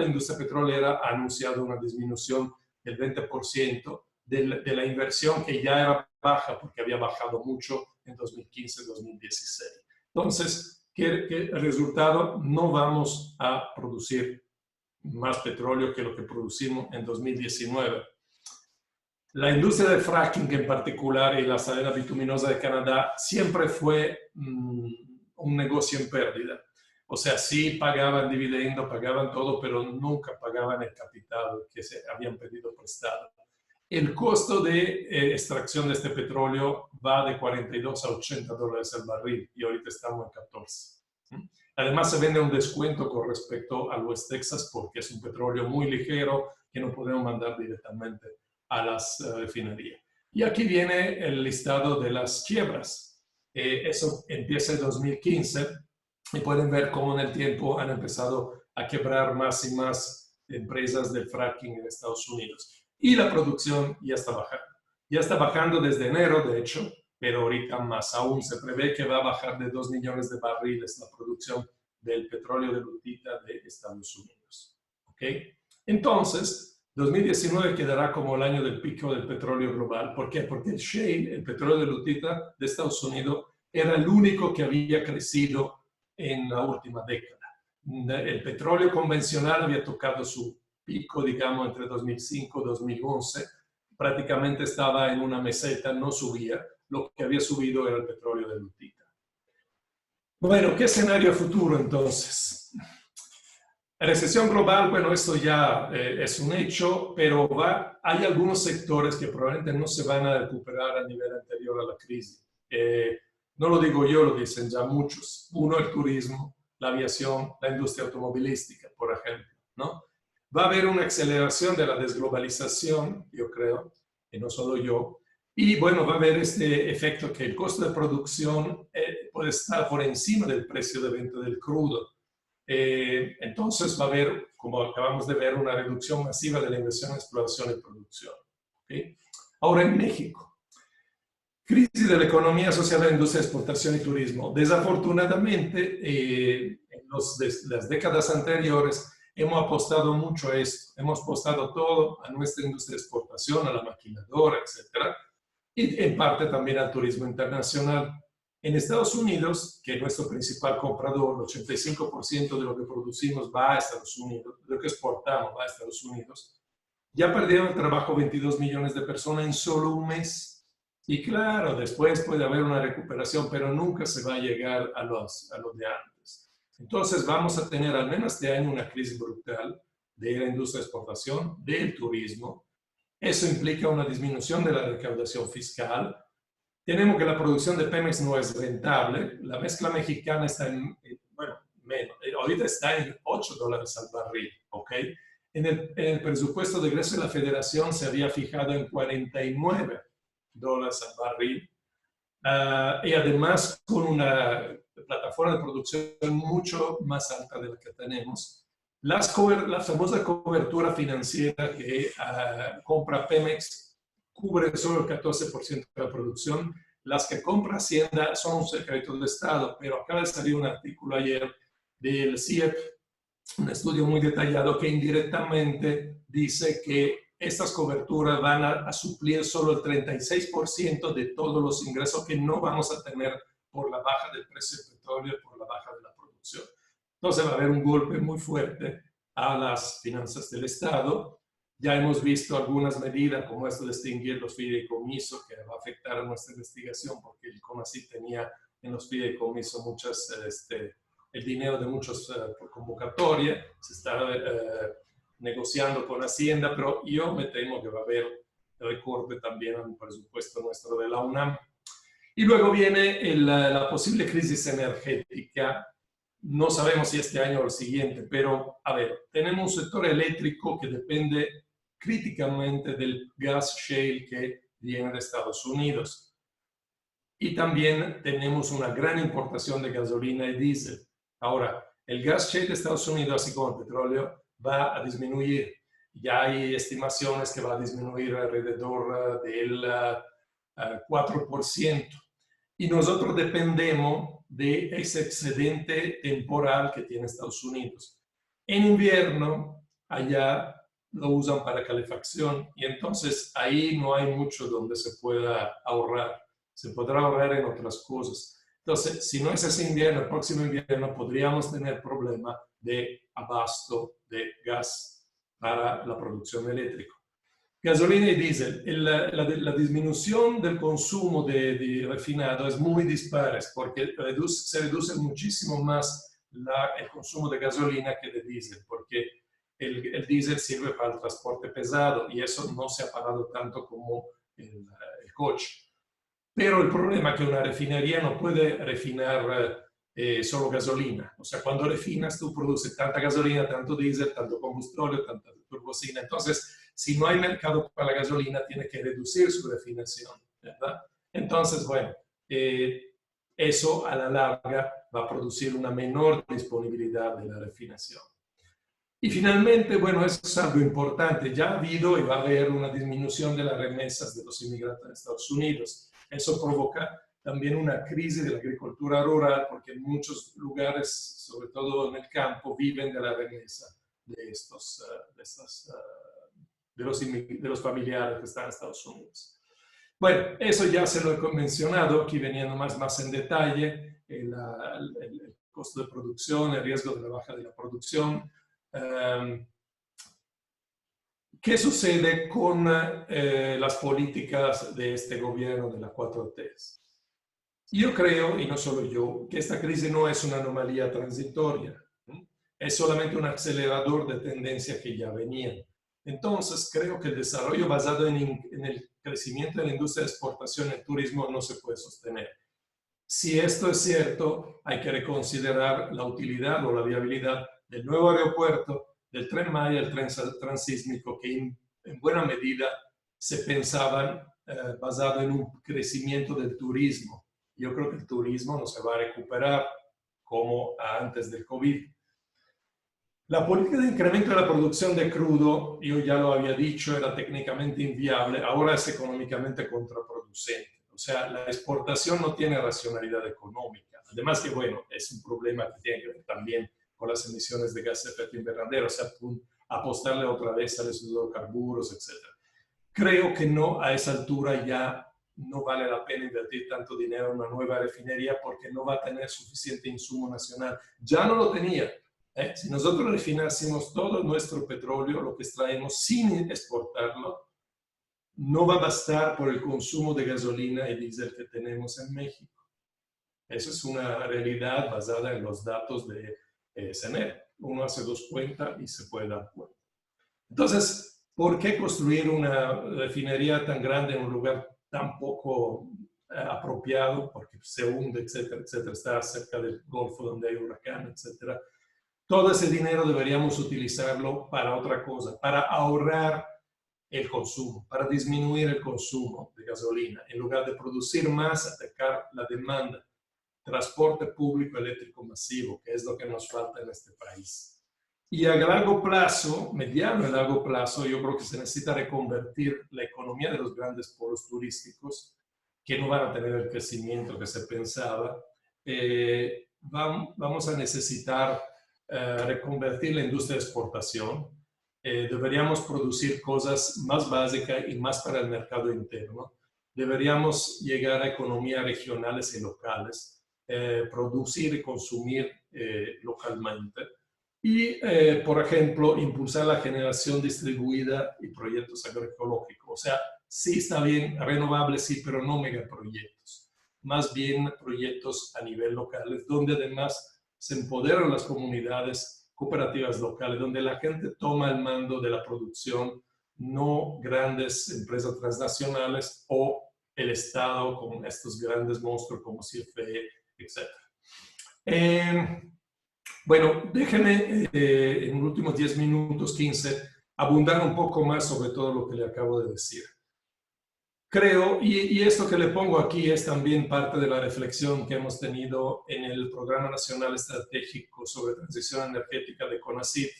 industria petrolera ha anunciado una disminución del 20% de la inversión que ya era baja, porque había bajado mucho en 2015-2016. Entonces, ¿qué resultado? No vamos a producir más petróleo que lo que producimos en 2019. La industria del fracking en particular y la arena bituminosa de Canadá siempre fue un negocio en pérdida. O sea, sí pagaban dividendos, pagaban todo, pero nunca pagaban el capital que se habían pedido prestado. El costo de extracción de este petróleo va de 42 a 80 dólares al barril y ahorita estamos en 14. Además, se vende un descuento con respecto al West Texas porque es un petróleo muy ligero que no podemos mandar directamente a las refinerías. Y aquí viene el listado de las quiebras. Eso empieza en 2015 y pueden ver cómo en el tiempo han empezado a quebrar más y más empresas del fracking en Estados Unidos. Y la producción ya está bajando. Ya está bajando desde enero, de hecho, pero ahorita más aún. Se prevé que va a bajar de 2 millones de barriles la producción del petróleo de lutita de Estados Unidos. ¿Ok? Entonces, 2019 quedará como el año del pico del petróleo global. ¿Por qué? Porque el shale, el petróleo de lutita de Estados Unidos, era el único que había crecido en la última década. El petróleo convencional había tocado su pico, digamos, entre 2005 y 2011. Prácticamente estaba en una meseta, no subía. Lo que había subido era el petróleo de lutita. Bueno, ¿qué escenario futuro entonces? Recesión global, bueno, esto ya es un hecho, pero hay algunos sectores que probablemente no se van a recuperar a nivel anterior a la crisis. No lo digo yo, lo dicen ya muchos. Uno, el turismo, la aviación, la industria automovilística, por ejemplo, ¿no? Va a haber una aceleración de la desglobalización, yo creo, y no solo yo. Y bueno, va a haber este efecto que el costo de producción puede estar por encima del precio de venta del crudo. Entonces va a haber, como acabamos de ver, una reducción masiva de la inversión en exploración y producción. ¿Okay? Ahora en México, crisis de la economía social de la industria de exportación y turismo. Desafortunadamente, en las décadas anteriores hemos apostado mucho a esto. Hemos apostado todo a nuestra industria de exportación, a la maquiladora, etc. Y en parte también al turismo internacional. En Estados Unidos, que es nuestro principal comprador, el 85% de lo que producimos va a Estados Unidos, de lo que exportamos va a Estados Unidos, ya perdieron el trabajo 22 millones de personas en solo un mes. Y claro, después puede haber una recuperación, pero nunca se va a llegar a los de antes. Entonces vamos a tener al menos este año una crisis brutal de la industria de exportación, del turismo. Eso implica una disminución de la recaudación fiscal. Tenemos que la producción de Pemex no es rentable. La mezcla mexicana está bueno, menos. Ahorita está en $8 al barril, ¿ok? En el presupuesto de egreso de la Federación se había fijado en $49 al barril. Y además con una plataforma de producción mucho más alta de la que tenemos. La famosa cobertura financiera que compra Pemex cubre solo el 14% de la producción. Las que compra Hacienda son un secreto de Estado, pero acaba de salir un artículo ayer del CIEP, un estudio muy detallado que indirectamente dice que estas coberturas van a suplir solo el 36% de todos los ingresos que no vamos a tener por la baja del precio del petróleo y por la baja de la producción. Entonces va a haber un golpe muy fuerte a las finanzas del Estado. Ya hemos visto algunas medidas como esto de extinguir los fideicomisos, que va a afectar a nuestra investigación porque el CONACYT tenía en los fideicomisos el dinero de muchos por convocatoria. Se está negociando con Hacienda, pero yo me temo que va a haber recorte también al presupuesto nuestro de la UNAM. Y luego viene la posible crisis energética. No sabemos si este año o el siguiente, pero a ver, tenemos un sector eléctrico que depende críticamente del gas shale que viene de Estados Unidos. Y también tenemos una gran importación de gasolina y diésel. Ahora, el gas shale de Estados Unidos, así como el petróleo, va a disminuir. Ya hay estimaciones que va a disminuir alrededor del 4%. Y nosotros dependemos de ese excedente temporal que tiene Estados Unidos. En invierno, allá lo usan para calefacción y entonces ahí no hay mucho donde se pueda ahorrar. Se podrá ahorrar en otras cosas. Entonces, si no es ese invierno, el próximo invierno podríamos tener problema de abasto de gas para la producción eléctrica. Gasolina y diésel. La disminución del consumo de refinado es muy dispar porque se reduce muchísimo más el consumo de gasolina que de diésel, porque el diésel sirve para el transporte pesado y eso no se ha parado tanto como el coche. Pero el problema es que una refinería no puede refinar solo gasolina. O sea, cuando refinas tú produces tanta gasolina, tanto diésel, tanto combustible, tanta turbocina. Entonces, si no hay mercado para la gasolina, tiene que reducir su refinación, ¿verdad? Entonces, bueno, eso a la larga va a producir una menor disponibilidad de la refinación. Y finalmente, bueno, eso es algo importante. Ya ha habido y va a haber una disminución de las remesas de los inmigrantes a Estados Unidos. Eso provoca también una crisis de la agricultura rural porque en muchos lugares, sobre todo en el campo, viven de la remesa de los familiares que están en Estados Unidos. Bueno, eso ya se lo he mencionado, aquí veniendo más en detalle, el costo de producción, el riesgo de la baja de la producción. ¿Qué sucede con las políticas de este gobierno de la 4T? Yo creo, y no solo yo, que esta crisis no es una anomalía transitoria, ¿no? Es solamente un acelerador de tendencias que ya venían. Entonces, creo que el desarrollo basado en el crecimiento de la industria de exportación y el turismo no se puede sostener. Si esto es cierto, hay que reconsiderar la utilidad o la viabilidad del nuevo aeropuerto, del Tren Maya, el tren transísmico, que en buena medida se pensaban basado en un crecimiento del turismo. Yo creo que el turismo no se va a recuperar como antes del COVID. La política de incremento de la producción de crudo, yo ya lo había dicho, era técnicamente inviable, ahora es económicamente contraproducente. O sea, la exportación no tiene racionalidad económica. Además que, bueno, es un problema que tiene que ver también con las emisiones de gases de efecto invernadero, o sea, apostarle otra vez a los hidrocarburos, etc. Creo que no, a esa altura ya no vale la pena invertir tanto dinero en una nueva refinería porque no va a tener suficiente insumo nacional. Ya no lo tenía. Si nosotros refinásemos todo nuestro petróleo, lo que extraemos sin exportarlo, no va a bastar por el consumo de gasolina y diésel que tenemos en México. Eso es una realidad basada en los datos de CNE. Uno hace dos cuentas y se puede dar cuenta. Entonces, ¿por qué construir una refinería tan grande en un lugar tan poco apropiado? Porque se hunde, etcétera, etcétera. Está cerca del Golfo donde hay huracán, etcétera. Todo ese dinero deberíamos utilizarlo para otra cosa, para ahorrar el consumo, para disminuir el consumo de gasolina. En lugar de producir más, atacar la demanda. Transporte público eléctrico masivo, que es lo que nos falta en este país. Y a largo plazo, mediano y largo plazo, yo creo que se necesita reconvertir la economía de los grandes polos turísticos, que no van a tener el crecimiento que se pensaba. Vamos a necesitar reconvertir la industria de exportación. Deberíamos producir cosas más básicas y más para el mercado interno. Deberíamos llegar a economías regionales y locales, producir y consumir localmente. Y, por ejemplo, impulsar la generación distribuida y proyectos agroecológicos. O sea, sí está bien, renovables sí, pero no megaproyectos. Más bien proyectos a nivel local, donde además se empoderan las comunidades cooperativas locales, donde la gente toma el mando de la producción, no grandes empresas transnacionales o el Estado con estos grandes monstruos como CFE, etc. Bueno, déjenme en los últimos 10 minutos, 15, abundar un poco más sobre todo lo que le acabo de decir. Creo, y esto que le pongo aquí es también parte de la reflexión que hemos tenido en el Programa Nacional Estratégico sobre Transición Energética de CONACYT,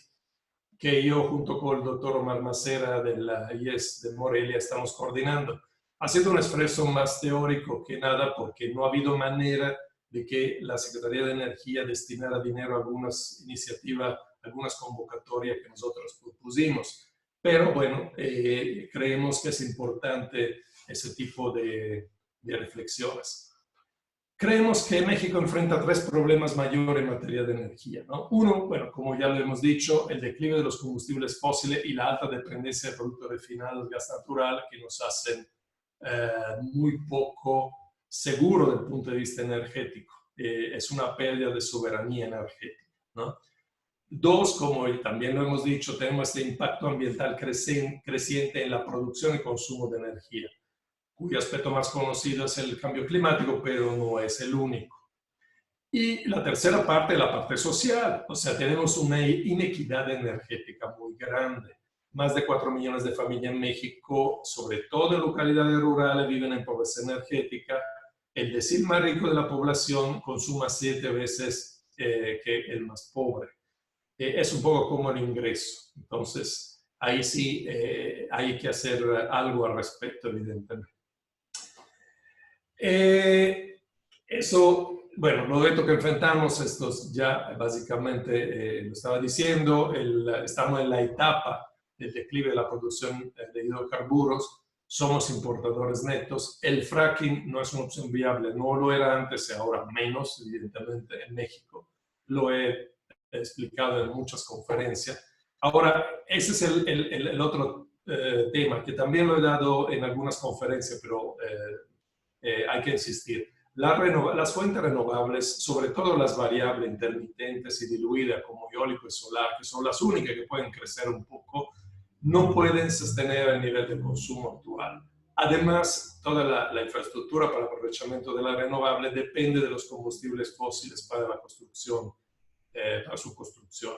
que yo junto con el doctor Omar Macera de la IES de Morelia estamos coordinando. Ha sido un esfuerzo más teórico que nada porque no ha habido manera de que la Secretaría de Energía destinara dinero a algunas iniciativas, algunas convocatorias que nosotros propusimos. Pero bueno, creemos que es importante ese tipo de reflexiones. Creemos que México enfrenta tres problemas mayores en materia de energía, ¿no? Uno, bueno, como ya lo hemos dicho, el declive de los combustibles fósiles y la alta dependencia de productos refinados, gas natural, que nos hacen muy poco seguro desde el punto de vista energético. Es una pérdida de soberanía energética, ¿no? Dos, como también lo hemos dicho, tenemos este impacto ambiental creciente en la producción y consumo de energía, cuyo aspecto más conocido es el cambio climático, pero no es el único. Y la tercera parte, la parte social, o sea, tenemos una inequidad energética muy grande. Más de 4 millones de familias en México, sobre todo en localidades rurales, viven en pobreza energética. El decil más rico de la población consuma 7 veces que el más pobre. Es un poco como el ingreso. Entonces, ahí sí hay que hacer algo al respecto, evidentemente. Eso, bueno, los retos que enfrentamos, estos ya básicamente lo estaba diciendo, estamos en la etapa del declive de la producción de hidrocarburos, somos importadores netos. El fracking no es una opción viable, no lo era antes y ahora menos, evidentemente, en México. Lo he explicado en muchas conferencias. Ahora, ese es el otro tema, que también lo he dado en algunas conferencias, pero hay que insistir. Las fuentes renovables, sobre todo las variables intermitentes y diluidas como eólico y solar, que son las únicas que pueden crecer un poco, no pueden sostener el nivel de consumo actual. Además, toda la infraestructura para el aprovechamiento de la renovable depende de los combustibles fósiles para la construcción, para su construcción.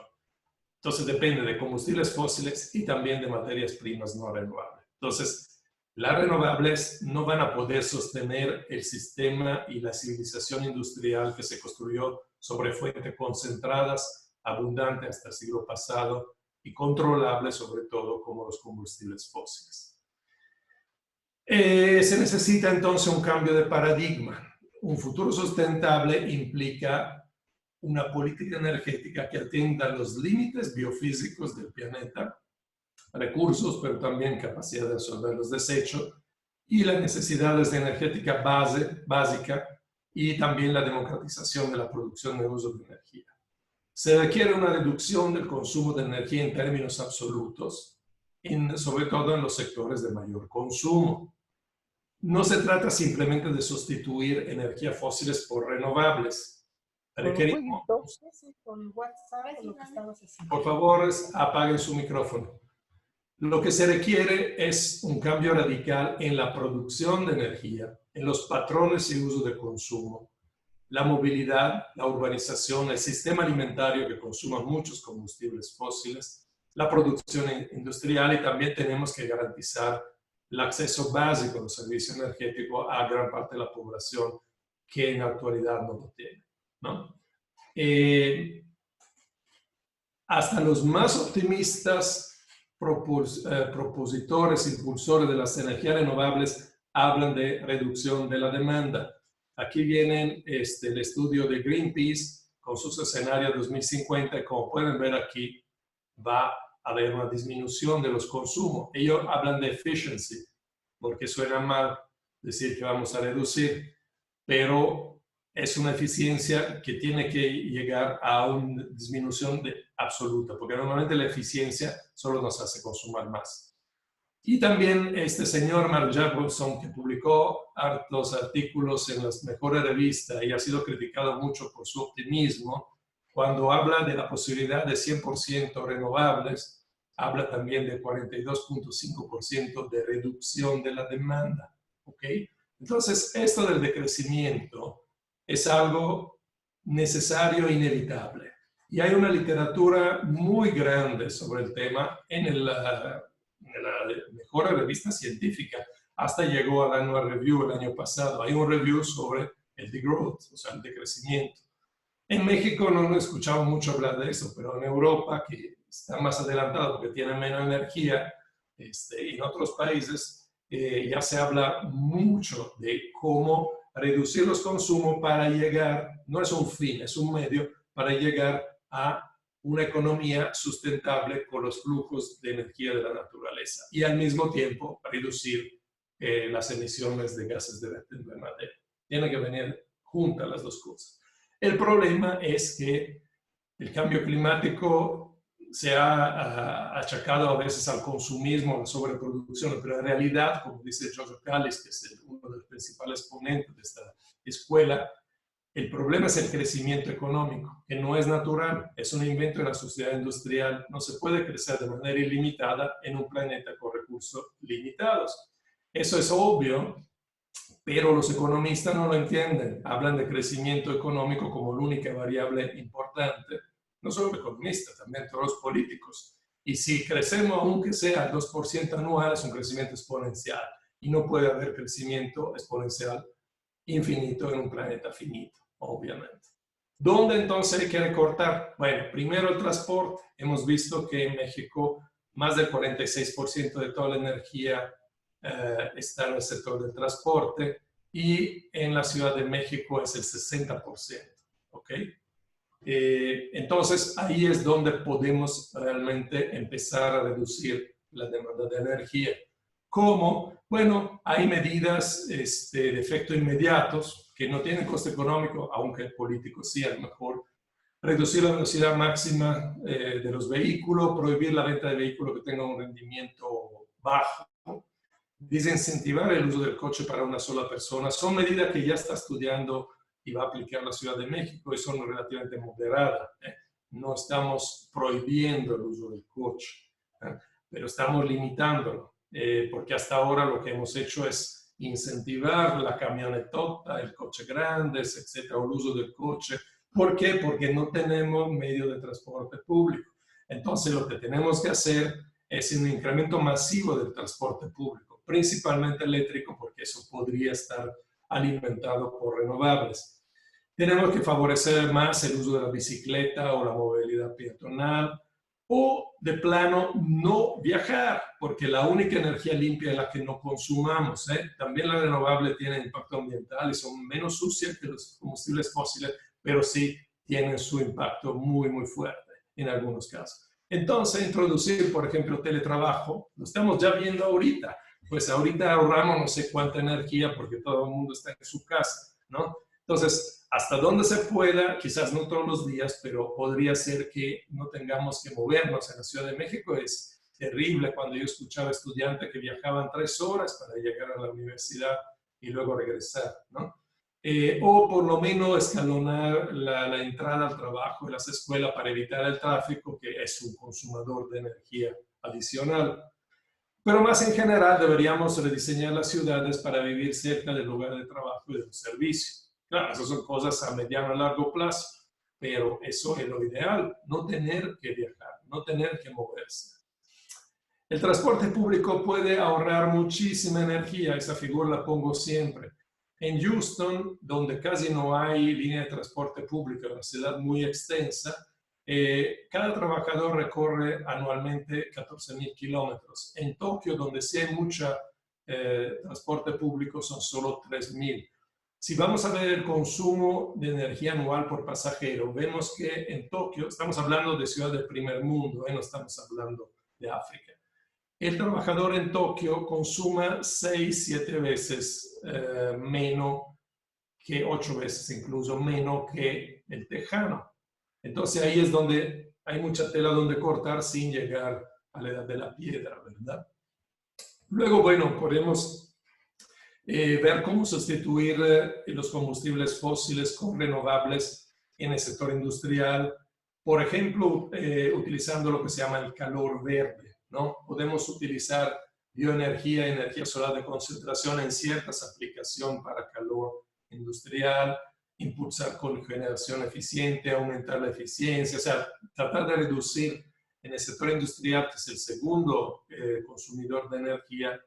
Entonces depende de combustibles fósiles y también de materias primas no renovables. Entonces, las renovables no van a poder sostener el sistema y la civilización industrial que se construyó sobre fuentes concentradas, abundantes hasta el siglo pasado y controlables sobre todo como los combustibles fósiles. Se necesita entonces un cambio de paradigma. Un futuro sustentable implica una política energética que atienda los límites biofísicos del planeta, recursos, pero también capacidad de absorber los desechos y las necesidades de energética básica y también la democratización de la producción y uso de energía. Se requiere una reducción del consumo de energía en términos absolutos, sobre todo en los sectores de mayor consumo. No se trata simplemente de sustituir energías fósiles por renovables. Requerimos, por favor, apaguen su micrófono. Lo que se requiere es un cambio radical en la producción de energía, en los patrones y uso de consumo, la movilidad, la urbanización, el sistema alimentario que consuma muchos combustibles fósiles, la producción industrial y también tenemos que garantizar el acceso básico a los servicios energéticos a gran parte de la población que en la actualidad no lo tiene, ¿no? Hasta los más optimistas propositores, impulsores de las energías renovables hablan de reducción de la demanda. Aquí viene el estudio de Greenpeace con sus escenarios 2050 y como pueden ver aquí va a haber una disminución de los consumos. Ellos hablan de efficiency porque suena mal decir que vamos a reducir, pero es una eficiencia que tiene que llegar a una disminución absoluta, porque normalmente la eficiencia solo nos hace consumir más. Y también este señor Mark Jacobson, que publicó hartos artículos en las mejores revistas y ha sido criticado mucho por su optimismo, cuando habla de la posibilidad de 100% renovables, habla también de 42.5% de reducción de la demanda. ¿Okay? Entonces, esto del decrecimiento es algo necesario e inevitable. Y hay una literatura muy grande sobre el tema en la mejor revista científica. Hasta llegó a la Annual Review el año pasado. Hay un review sobre el degrowth, o sea, el decrecimiento. En México no he escuchado mucho hablar de eso, pero en Europa, que está más adelantado porque tiene menos energía, y en otros países ya se habla mucho de cómo reducir los consumos para llegar, no es un fin, es un medio para llegar a una economía sustentable con los flujos de energía de la naturaleza y al mismo tiempo reducir las emisiones de gases de efecto invernadero. Tienen que venir juntas las dos cosas. El problema es que el cambio climático se ha achacado a veces al consumismo, a la sobreproducción, pero en realidad, como dice Giorgio Callis, que es uno de los principales ponentes de esta escuela, el problema es el crecimiento económico, que no es natural, es un invento de la sociedad industrial. No se puede crecer de manera ilimitada en un planeta con recursos limitados. Eso es obvio, pero los economistas no lo entienden. Hablan de crecimiento económico como la única variable importante. No solo los economistas, también todos los políticos. Y si crecemos, aunque sea el 2% anual, es un crecimiento exponencial. Y no puede haber crecimiento exponencial infinito en un planeta finito, obviamente. ¿Dónde entonces hay que recortar? Bueno, primero el transporte. Hemos visto que en México más del 46% de toda la energía está en el sector del transporte y en la Ciudad de México es el 60%. ¿Ok? Entonces, ahí es donde podemos realmente empezar a reducir la demanda de energía. ¿Cómo? Bueno, hay medidas de efecto inmediatos que no tienen coste económico, aunque el político sí, a lo mejor. Reducir la velocidad máxima de los vehículos, prohibir la venta de vehículos que tengan un rendimiento bajo, desincentivar el uso del coche para una sola persona. Son medidas que ya está estudiando y va a aplicar la Ciudad de México y son relativamente moderadas. No estamos prohibiendo el uso del coche, pero estamos limitándolo, porque hasta ahora lo que hemos hecho es incentivar la camionetota, el coche grande, etcétera, el uso del coche. ¿Por qué? Porque no tenemos medio de transporte público. Entonces, lo que tenemos que hacer es un incremento masivo del transporte público, principalmente eléctrico, porque eso podría estar alimentado por renovables. Tenemos que favorecer más el uso de la bicicleta o la movilidad peatonal, o de plano no viajar, porque la única energía limpia es la que no consumamos. También la renovable tiene impacto ambiental y son menos sucias que los combustibles fósiles, pero sí tienen su impacto muy, muy fuerte en algunos casos. Entonces, introducir, por ejemplo, teletrabajo, lo estamos ya viendo ahorita. Pues ahorita ahorramos no sé cuánta energía porque todo el mundo está en su casa, ¿no? Entonces, hasta donde se pueda, quizás no todos los días, pero podría ser que no tengamos que movernos. En la Ciudad de México es terrible cuando yo escuchaba estudiantes que viajaban 3 horas para llegar a la universidad y luego regresar, ¿no? O por lo menos escalonar la entrada al trabajo y las escuelas para evitar el tráfico, que es un consumador de energía adicional. Pero más en general deberíamos rediseñar las ciudades para vivir cerca del lugar de trabajo y de los servicios. Claro, esas son cosas a mediano y largo plazo, pero eso es lo ideal, no tener que viajar, no tener que moverse. El transporte público puede ahorrar muchísima energía, esa figura la pongo siempre. En Houston, donde casi no hay línea de transporte público, una ciudad muy extensa, cada trabajador recorre anualmente 14,000 kilómetros. En Tokio, donde sí hay mucho transporte público, son solo 3,000. Si vamos a ver el consumo de energía anual por pasajero, vemos que en Tokio, estamos hablando de ciudad del primer mundo, no estamos hablando de África. El trabajador en Tokio consuma 6-7 veces menos que 8 veces incluso menos que el tejano. Entonces ahí es donde hay mucha tela donde cortar sin llegar a la edad de la piedra, ¿verdad? Luego, bueno, podemos ver cómo sustituir los combustibles fósiles con renovables en el sector industrial. Por ejemplo, utilizando lo que se llama el calor verde, ¿no? Podemos utilizar bioenergía, energía solar de concentración en ciertas aplicaciones para calor industrial, impulsar cogeneración eficiente, aumentar la eficiencia, o sea, tratar de reducir en el sector industrial, que es el segundo consumidor de energía,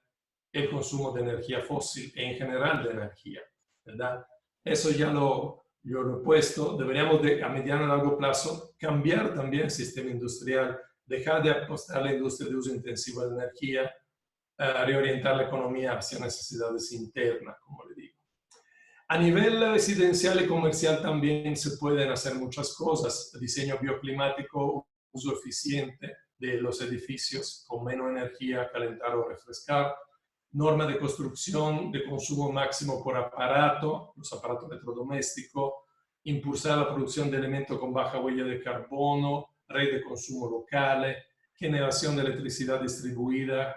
el consumo de energía fósil e en general de energía, ¿verdad? Eso ya yo lo he puesto. Deberíamos a mediano y largo plazo cambiar también el sistema industrial, dejar de apostar a la industria de uso intensivo de energía, reorientar la economía hacia necesidades internas, como le digo. A nivel residencial y comercial también se pueden hacer muchas cosas. Diseño bioclimático, uso eficiente de los edificios con menos energía, calentar o refrescar. Norma de construcción de consumo máximo por aparato, los aparatos electrodomésticos. Impulsar la producción de elementos con baja huella de carbono, red de consumo locales, generación de electricidad distribuida,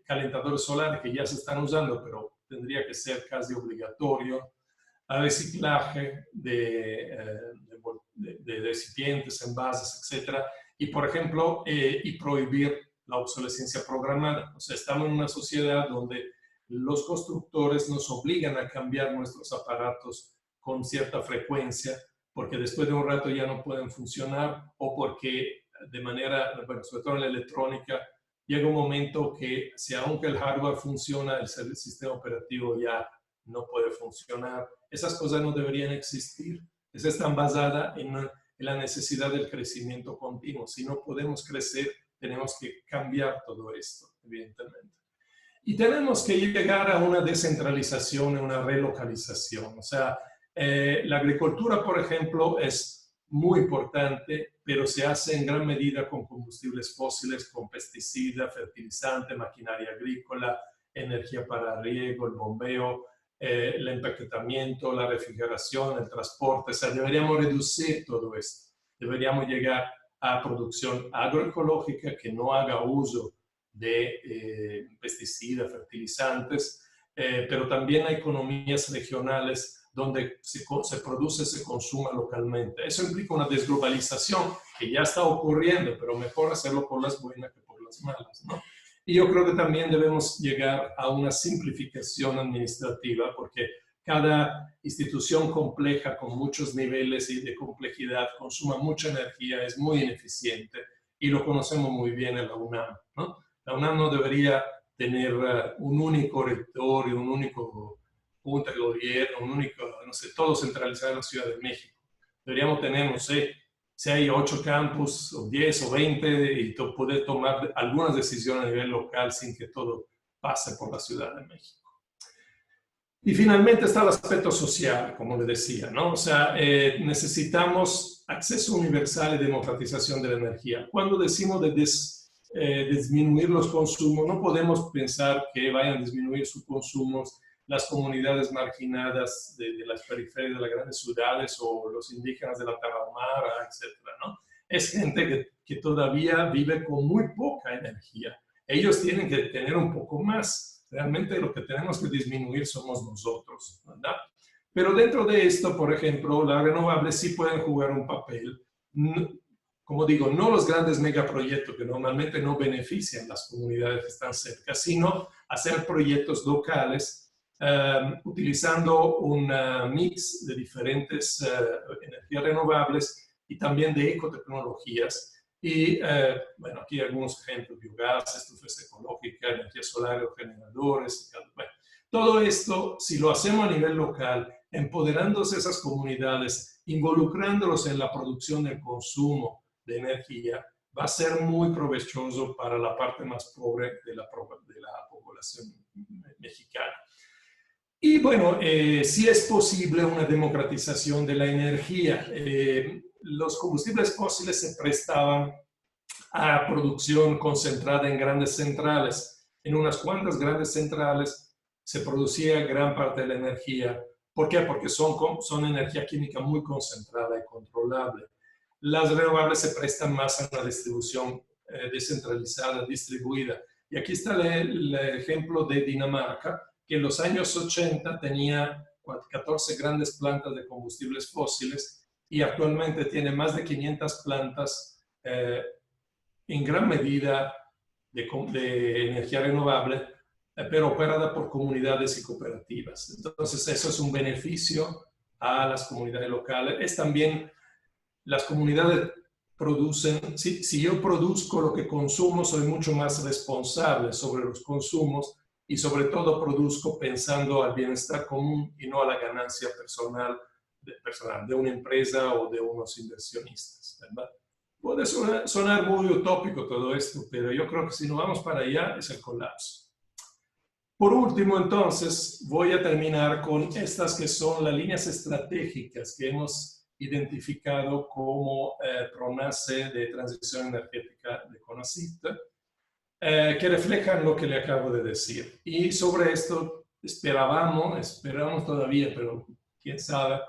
calentadores solares que ya se están usando, pero tendría que ser casi obligatorio, reciclaje de recipientes, envases, etc. Y, por ejemplo, y prohibir la obsolescencia programada. O sea, estamos en una sociedad donde los constructores nos obligan a cambiar nuestros aparatos con cierta frecuencia, porque después de un rato ya no pueden funcionar, o porque de manera, bueno, sobre todo en la electrónica, llega un momento que si aunque el hardware funciona, el sistema operativo ya no puede funcionar. Esas cosas no deberían existir. Esas están basadas en la necesidad del crecimiento continuo. Si no podemos crecer, tenemos que cambiar todo esto, evidentemente. Y tenemos que llegar a una descentralización, a una relocalización. O sea, la agricultura, por ejemplo, es muy importante, pero se hace en gran medida con combustibles fósiles, con pesticidas, fertilizantes, maquinaria agrícola, energía para riego, el bombeo, el empaquetamiento, la refrigeración, el transporte. O sea, deberíamos reducir todo esto. Deberíamos llegar a producción agroecológica que no haga uso de pesticidas, fertilizantes, pero también a economías regionales donde se produce, se consuma localmente. Eso implica una desglobalización que ya está ocurriendo, pero mejor hacerlo por las buenas que por las malas, ¿no? Y yo creo que también debemos llegar a una simplificación administrativa, porque cada institución compleja con muchos niveles de complejidad consuma mucha energía, es muy ineficiente y lo conocemos muy bien en la UNAM, ¿no? La UNAM no debería tener un único rector y un único junta de gobierno, un único, no sé, todo centralizado en la Ciudad de México. Deberíamos tener, no sé, si hay 8 campus, o 10 o 20, y poder tomar algunas decisiones a nivel local sin que todo pase por la Ciudad de México. Y finalmente está el aspecto social, como le decía, ¿no? O sea, necesitamos acceso universal y democratización de la energía. Cuando decimos de disminuir los consumos, no podemos pensar que vayan a disminuir sus consumos las comunidades marginadas de las periferias de las grandes ciudades o los indígenas de la Tarahumara, etcétera, ¿no? Es gente que todavía vive con muy poca energía. Ellos tienen que tener un poco más. Realmente lo que tenemos que disminuir somos nosotros, ¿verdad? Pero dentro de esto, por ejemplo, las renovables sí pueden jugar un papel. Como digo, no los grandes megaproyectos que normalmente no benefician las comunidades que están cerca, sino hacer proyectos locales utilizando un mix de diferentes energías renovables y también de ecotecnologías. Y bueno, aquí algunos ejemplos: biogás, estufas ecológicas, energía solar, aerogeneradores. Bueno, todo esto, si lo hacemos a nivel local, empoderándose esas comunidades, involucrándolos en la producción y el consumo de energía, va a ser muy provechoso para la parte más pobre de la población mexicana. Y bueno, sí es posible una democratización de la energía. Los combustibles fósiles se prestaban a producción concentrada en grandes centrales. En unas cuantas grandes centrales se producía gran parte de la energía. ¿Por qué? Porque son energía química muy concentrada y controlable. Las renovables se prestan más a una distribución descentralizada, distribuida. Y aquí está el ejemplo de Dinamarca, que en los años 80 tenía 14 grandes plantas de combustibles fósiles y actualmente tiene más de 500 plantas en gran medida de energía renovable, pero operada por comunidades y cooperativas. Entonces eso es un beneficio a las comunidades locales. Es también, las comunidades producen, si yo produzco lo que consumo, soy mucho más responsable sobre los consumos y sobre todo produzco pensando al bienestar común y no a la ganancia personal de una empresa o de unos inversionistas, ¿verdad? Puede sonar muy utópico todo esto, pero yo creo que si no vamos para allá es el colapso. Por último, entonces, voy a terminar con estas que son las líneas estratégicas que hemos identificado como PRONACE de transición energética de CONACYT, que reflejan lo que le acabo de decir. Y sobre esto esperamos todavía, pero quién sabe,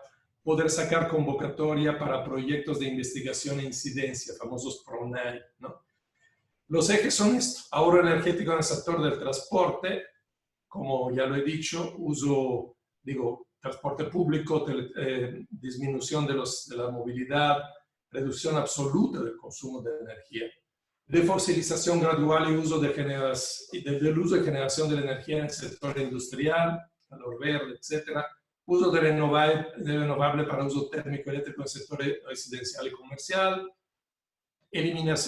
poder sacar convocatoria para proyectos de investigación e incidencia, famosos PRONAI, ¿no? Los ejes son estos: ahorro energético en el sector del transporte, como ya lo he dicho, transporte público, disminución de la movilidad, reducción absoluta del consumo de energía, defosilización gradual y uso del uso y generación de la energía en el sector industrial, calor verde, etcétera, uso de renovable para uso térmico eléctrico en el sector residencial y comercial,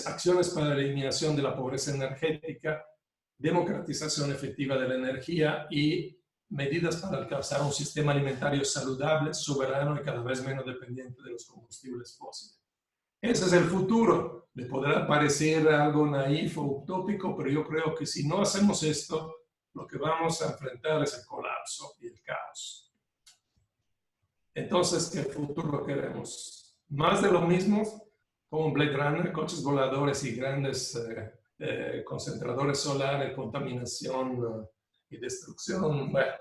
acciones para la eliminación de la pobreza energética, democratización efectiva de la energía y medidas para alcanzar un sistema alimentario saludable, soberano y cada vez menos dependiente de los combustibles fósiles. Ese es el futuro. Le podrá parecer algo naif o utópico, pero yo creo que si no hacemos esto, lo que vamos a enfrentar es el colapso y el caos. Entonces, ¿qué futuro queremos? ¿Más de lo mismo? Como Blade Runner, coches voladores y grandes concentradores solares, contaminación y destrucción. Bueno,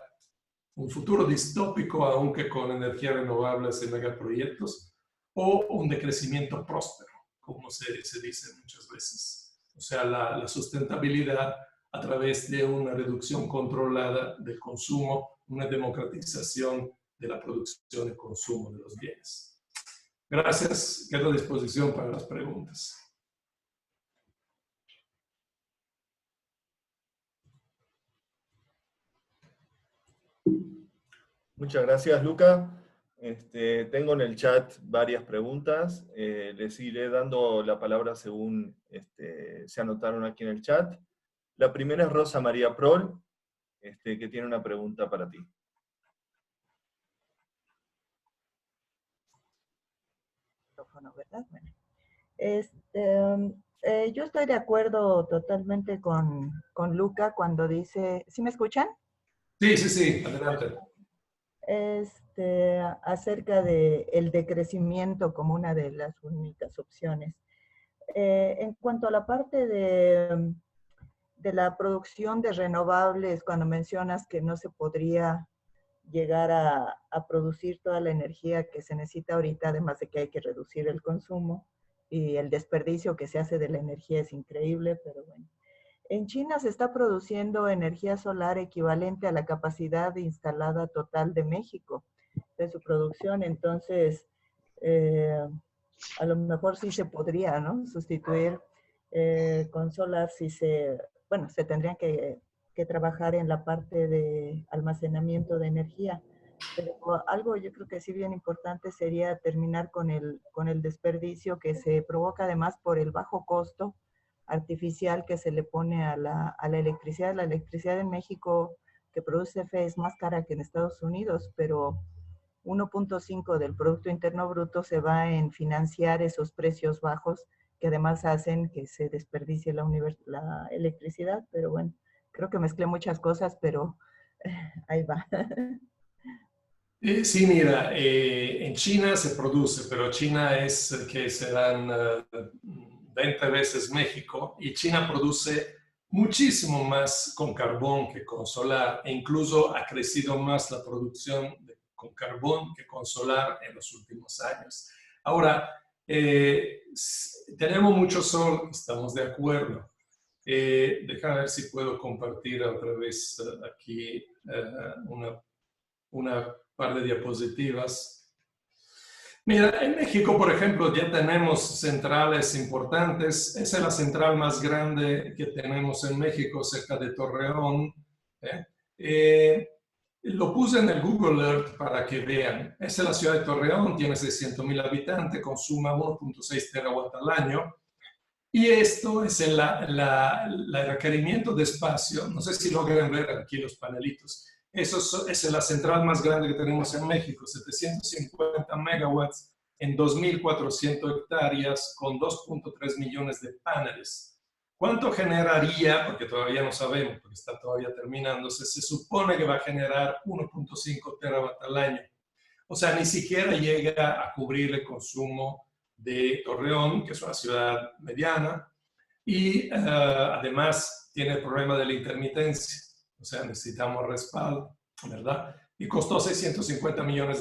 un futuro distópico, aunque con energías renovables y megaproyectos, o un decrecimiento próspero, como se dice muchas veces. O sea, la sustentabilidad a través de una reducción controlada del consumo, una democratización de la producción y consumo de los bienes. Gracias, quedo a disposición para las preguntas. Muchas gracias, Luca. Tengo en el chat varias preguntas. Les iré dando la palabra según se anotaron aquí en el chat. La primera es Rosa María Prol, que tiene una pregunta para ti. ¿Verdad? Bueno. Yo estoy de acuerdo totalmente con Luca cuando dice... ¿Sí me escuchan? Sí, adelante. Acerca del decrecimiento como una de las únicas opciones. En cuanto a la parte de la producción de renovables, cuando mencionas que no se podría llegar a producir toda la energía que se necesita ahorita, además de que hay que reducir el consumo y el desperdicio que se hace de la energía es increíble, pero bueno. En China se está produciendo energía solar equivalente a la capacidad instalada total de México, de su producción. Entonces, a lo mejor sí se podría, ¿no? Sustituir con solar, bueno, se tendrían que trabajar en la parte de almacenamiento de energía. Pero algo yo creo que sí bien importante sería terminar con el desperdicio que se provoca además por el bajo costo artificial que se le pone a la electricidad. La electricidad en México que produce CFE es más cara que en Estados Unidos, pero 1.5 del Producto Interno Bruto se va en financiar esos precios bajos que además hacen que se desperdicie la electricidad. Pero bueno, creo que mezclé muchas cosas, pero ahí va. Sí, mira, en China se produce, pero China es que serán 20 veces México, y China produce muchísimo más con carbón que con solar, e incluso ha crecido más la producción con carbón que con solar en los últimos años. Ahora, tenemos mucho sol, estamos de acuerdo. Déjame ver si puedo compartir otra vez aquí una par de diapositivas. Mira, en México, por ejemplo, ya tenemos centrales importantes. Esa es la central más grande que tenemos en México, cerca de Torreón. Lo puse en el Google Earth para que vean. Esa es la ciudad de Torreón, tiene 600,000 habitantes, consuma 1.6 terawatt al año. Y esto es el requerimiento de espacio. No sé si logran ver aquí los panelitos. Esa es la central más grande que tenemos en México, 750 megawatts en 2.400 hectáreas con 2.3 millones de paneles. ¿Cuánto generaría? Porque todavía no sabemos, porque está todavía terminándose. Se supone que va a generar 1.5 terawatt al año. O sea, ni siquiera llega a cubrir el consumo de Torreón, que es una ciudad mediana, y además tiene el problema de la intermitencia. O sea, necesitamos respaldo, ¿verdad? Y costó $650 millones,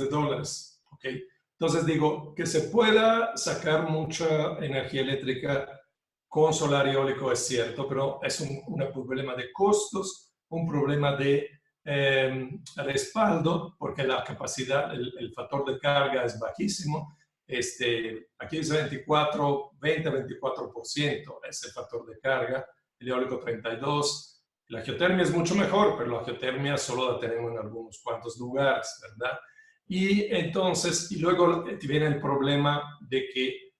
¿ok? Entonces digo, que se pueda sacar mucha energía eléctrica con solar y eólico es cierto, pero es un problema de costos, un problema de respaldo, porque la capacidad, el factor de carga es bajísimo. Aquí dice 20-24% es el factor de carga, el eólico 32%. La geotermia es mucho mejor, pero la geotermia solo la tenemos en algunos cuantos lugares, ¿verdad? Y entonces, y luego viene el problema de que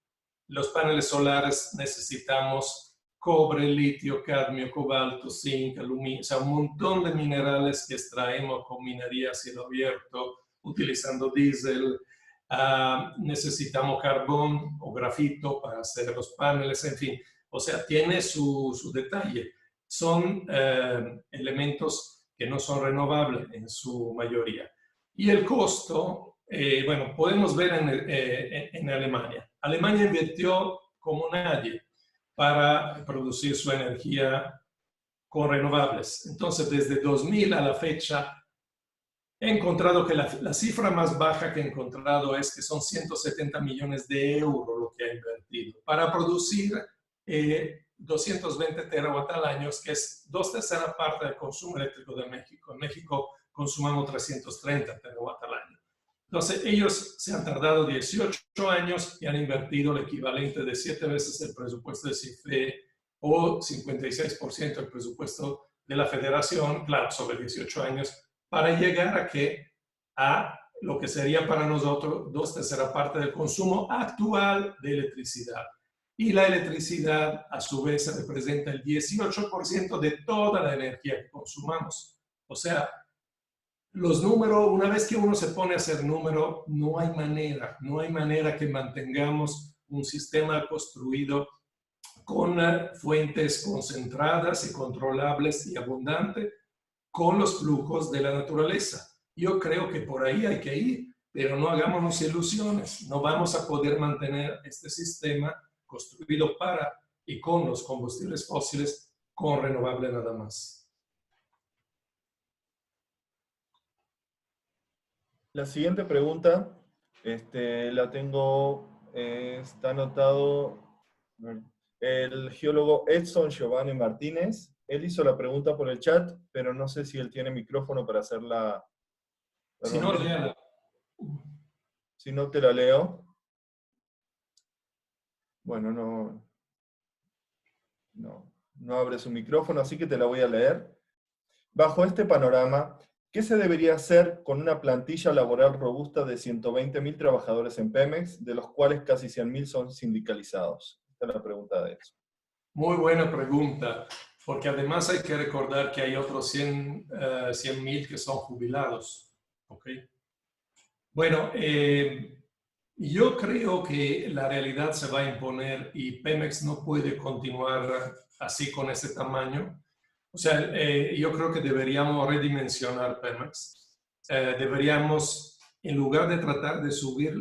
los paneles solares necesitamos cobre, litio, cadmio, cobalto, zinc, aluminio, o sea, un montón de minerales que extraemos con minería a cielo abierto, utilizando diésel. Necesitamos carbón o grafito para hacer los paneles, en fin. O sea, tiene su detalle. Son elementos que no son renovables en su mayoría. Y el costo, bueno, podemos ver en Alemania. Alemania invirtió como nadie para producir su energía con renovables. Entonces, desde 2000 a la fecha, he encontrado que la cifra más baja que he encontrado es que son 170 millones de euros lo que ha invertido para producir 220 terawatt al año, que es 2/3 parte del consumo eléctrico de México. En México consumamos 330 terawatt al año. Entonces, ellos se han tardado 18 años y han invertido el equivalente de 7 veces el presupuesto de CIFE o 56% del presupuesto de la federación, claro, sobre 18 años, para llegar a lo que sería para nosotros 2/3 parte del consumo actual de electricidad. Y la electricidad, a su vez, representa el 18% de toda la energía que consumamos. O sea, los números, una vez que uno se pone a hacer número, no hay manera que mantengamos un sistema construido con fuentes concentradas y controlables y abundantes con los flujos de la naturaleza. Yo creo que por ahí hay que ir, pero no hagámonos ilusiones. No vamos a poder mantener este sistema construido para y con los combustibles fósiles con renovable nada más. La siguiente pregunta, la tengo, está anotado el geólogo Edson Giovanni Martínez. Él hizo la pregunta por el chat, pero no sé si él tiene micrófono para hacerla. Si no, léala. Si no, te la leo. Bueno, no abre su micrófono, así que te la voy a leer. Bajo este panorama, ¿qué se debería hacer con una plantilla laboral robusta de 120.000 trabajadores en Pemex, de los cuales casi 100.000 son sindicalizados? Esta es la pregunta de eso. Muy buena pregunta, porque además hay que recordar que hay otros 100.000 que son jubilados. ¿Okay? Bueno, yo creo que la realidad se va a imponer y Pemex no puede continuar así con ese tamaño. O sea, yo creo que deberíamos redimensionar Pemex. Deberíamos, en lugar de tratar de subir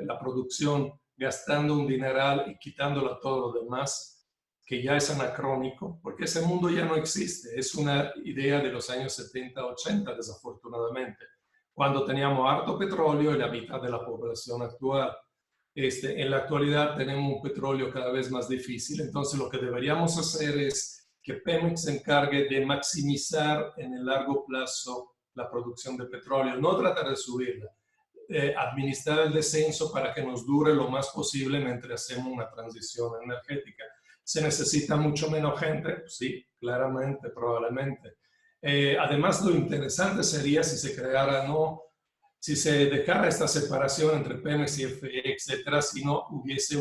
la producción gastando un dineral y quitándolo a todo lo demás, que ya es anacrónico, porque ese mundo ya no existe. Es una idea de los años 70, 80, desafortunadamente, cuando teníamos harto petróleo y la mitad de la población actual. En la actualidad tenemos un petróleo cada vez más difícil, entonces lo que deberíamos hacer es que Pemex se encargue de maximizar en el largo plazo la producción de petróleo, no tratar de subirla, administrar el descenso para que nos dure lo más posible mientras hacemos una transición energética. ¿Se necesita mucho menos gente? Sí, claramente, probablemente. Además, lo interesante sería si se creara, si se dejara esta separación entre Pemex y FE, etcétera, si no hubiese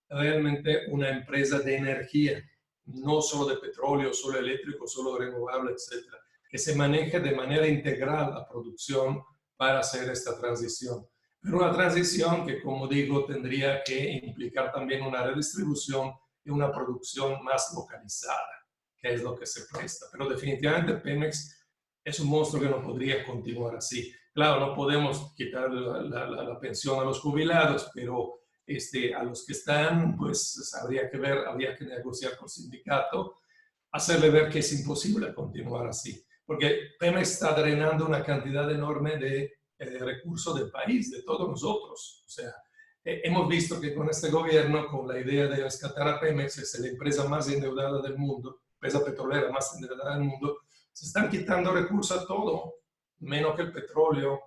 realmente una empresa de energía, no solo de petróleo, solo eléctrico, solo renovable, etcétera, que se maneje de manera integral la producción para hacer esta transición. Pero una transición que, como digo, tendría que implicar también una redistribución y una producción más localizada, que es lo que se presta. Pero definitivamente Pemex es un monstruo que no podría continuar así. Claro, no podemos quitar la pensión a los jubilados, pero a los que están, pues habría que negociar con el sindicato, hacerle ver que es imposible continuar así, porque Pemex está drenando una cantidad enorme de recursos del país, de todos nosotros. O sea, hemos visto que con este gobierno, con la idea de rescatar a Pemex, es la empresa más endeudada del mundo, empresa petrolera más endeudada del mundo, se están quitando recursos a todo, menos que el petróleo,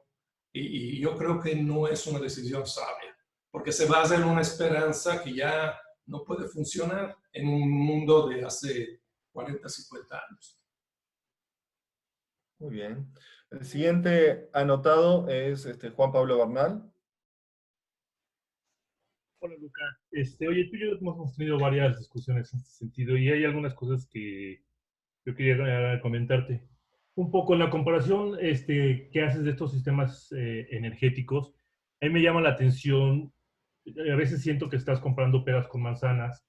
y yo creo que no es una decisión sabia, porque se basa en una esperanza que ya no puede funcionar en un mundo de hace 40, 50 años. Muy bien. El siguiente anotado es Juan Pablo Bernal. Hola, Luca. Oye, tú y yo hemos tenido varias discusiones en este sentido y hay algunas cosas que yo quería comentarte. Un poco en la comparación que haces de estos sistemas energéticos, a mí me llama la atención, a veces siento que estás comparando peras con manzanas,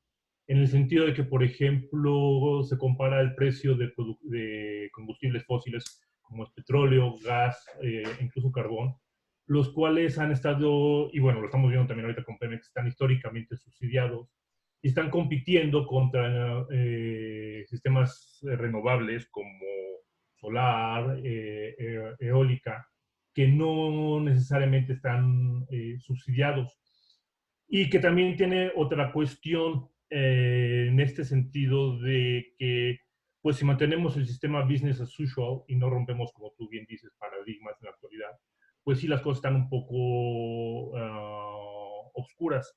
en el sentido de que, por ejemplo, se compara el precio de combustibles fósiles como es petróleo, gas, incluso carbón, los cuales han estado, y bueno, lo estamos viendo también ahorita con Pemex, están históricamente subsidiados, y están compitiendo contra sistemas renovables como solar, eólica, que no necesariamente están subsidiados. Y que también tiene otra cuestión en este sentido de que, pues si mantenemos el sistema business as usual y no rompemos, como tú bien dices, paradigmas en la actualidad, pues sí las cosas están un poco oscuras.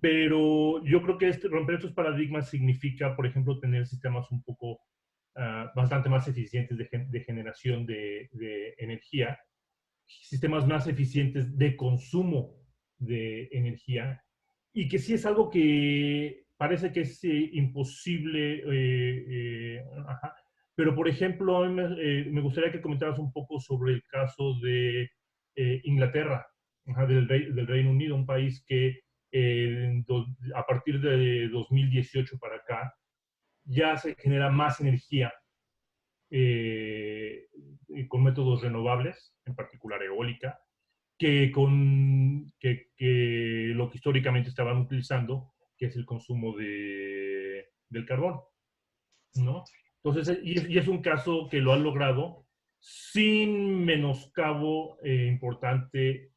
Pero yo creo que romper estos paradigmas significa, por ejemplo, tener sistemas un poco bastante más eficientes de generación de energía, sistemas más eficientes de consumo de energía, y que sí es algo que parece que es imposible, ajá. Pero por ejemplo, a mí me gustaría que comentaras un poco sobre el caso de Inglaterra, ajá, del Reino Unido, un país que a partir de 2018 para acá ya se genera más energía eh, con métodos renovables, en particular eólica, que lo que históricamente estaban utilizando, que es el consumo del carbón, ¿no? Entonces, y es un caso que lo han logrado sin menoscabo importante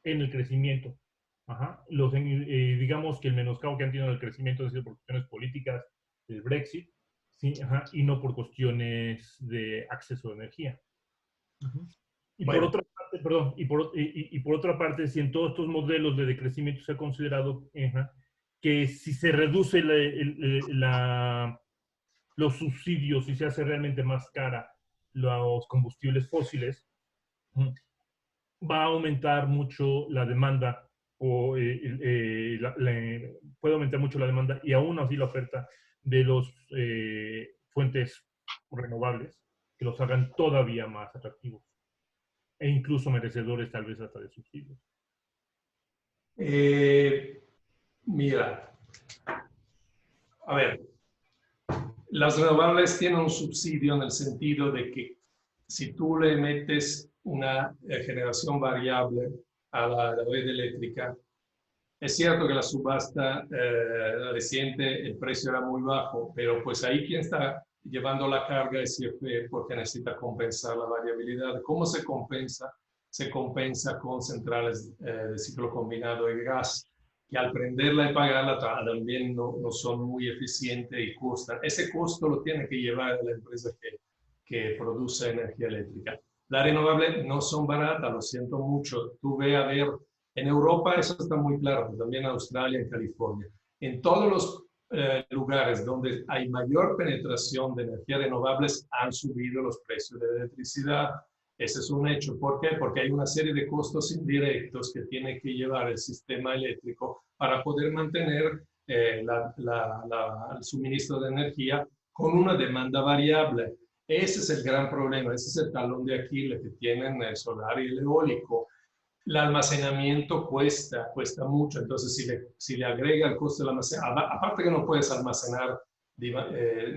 en el crecimiento. Ajá. Digamos que el menoscabo que han tenido en el crecimiento ha sido por cuestiones políticas del Brexit, ¿sí? Ajá, y no por cuestiones de acceso a energía. Uh-huh. Y bueno, por otra parte, perdón, y por otra parte, si en todos estos modelos de decrecimiento se ha considerado que si se reduce los subsidios y se hace realmente más cara los combustibles fósiles, va a aumentar mucho la demanda, puede aumentar mucho la demanda y aún así la oferta de los fuentes renovables, que los hagan todavía más atractivos e incluso merecedores tal vez hasta de subsidios. Mira, a ver, las renovables tienen un subsidio en el sentido de que si tú le metes una generación variable a la red eléctrica, es cierto que la subasta reciente el precio era muy bajo, pero pues ahí quien está llevando la carga es CFE porque necesita compensar la variabilidad. ¿Cómo se compensa? Se compensa con centrales de ciclo combinado de gas, que al prenderla y pagarla también no son muy eficientes y costan. Ese costo lo tiene que llevar la empresa que produce energía eléctrica. Las renovables no son baratas, lo siento mucho. Tú ve a ver, en Europa eso está muy claro, también en Australia, en California. En todos los lugares donde hay mayor penetración de energías renovables han subido los precios de la electricidad. Ese es un hecho. ¿Por qué? Porque hay una serie de costos indirectos que tiene que llevar el sistema eléctrico para poder mantener el suministro de energía con una demanda variable. Ese es el gran problema, ese es el talón de Aquiles que tienen el solar y el eólico. El almacenamiento cuesta mucho, entonces si le agrega el costo del almacenamiento, aparte que no puedes almacenar,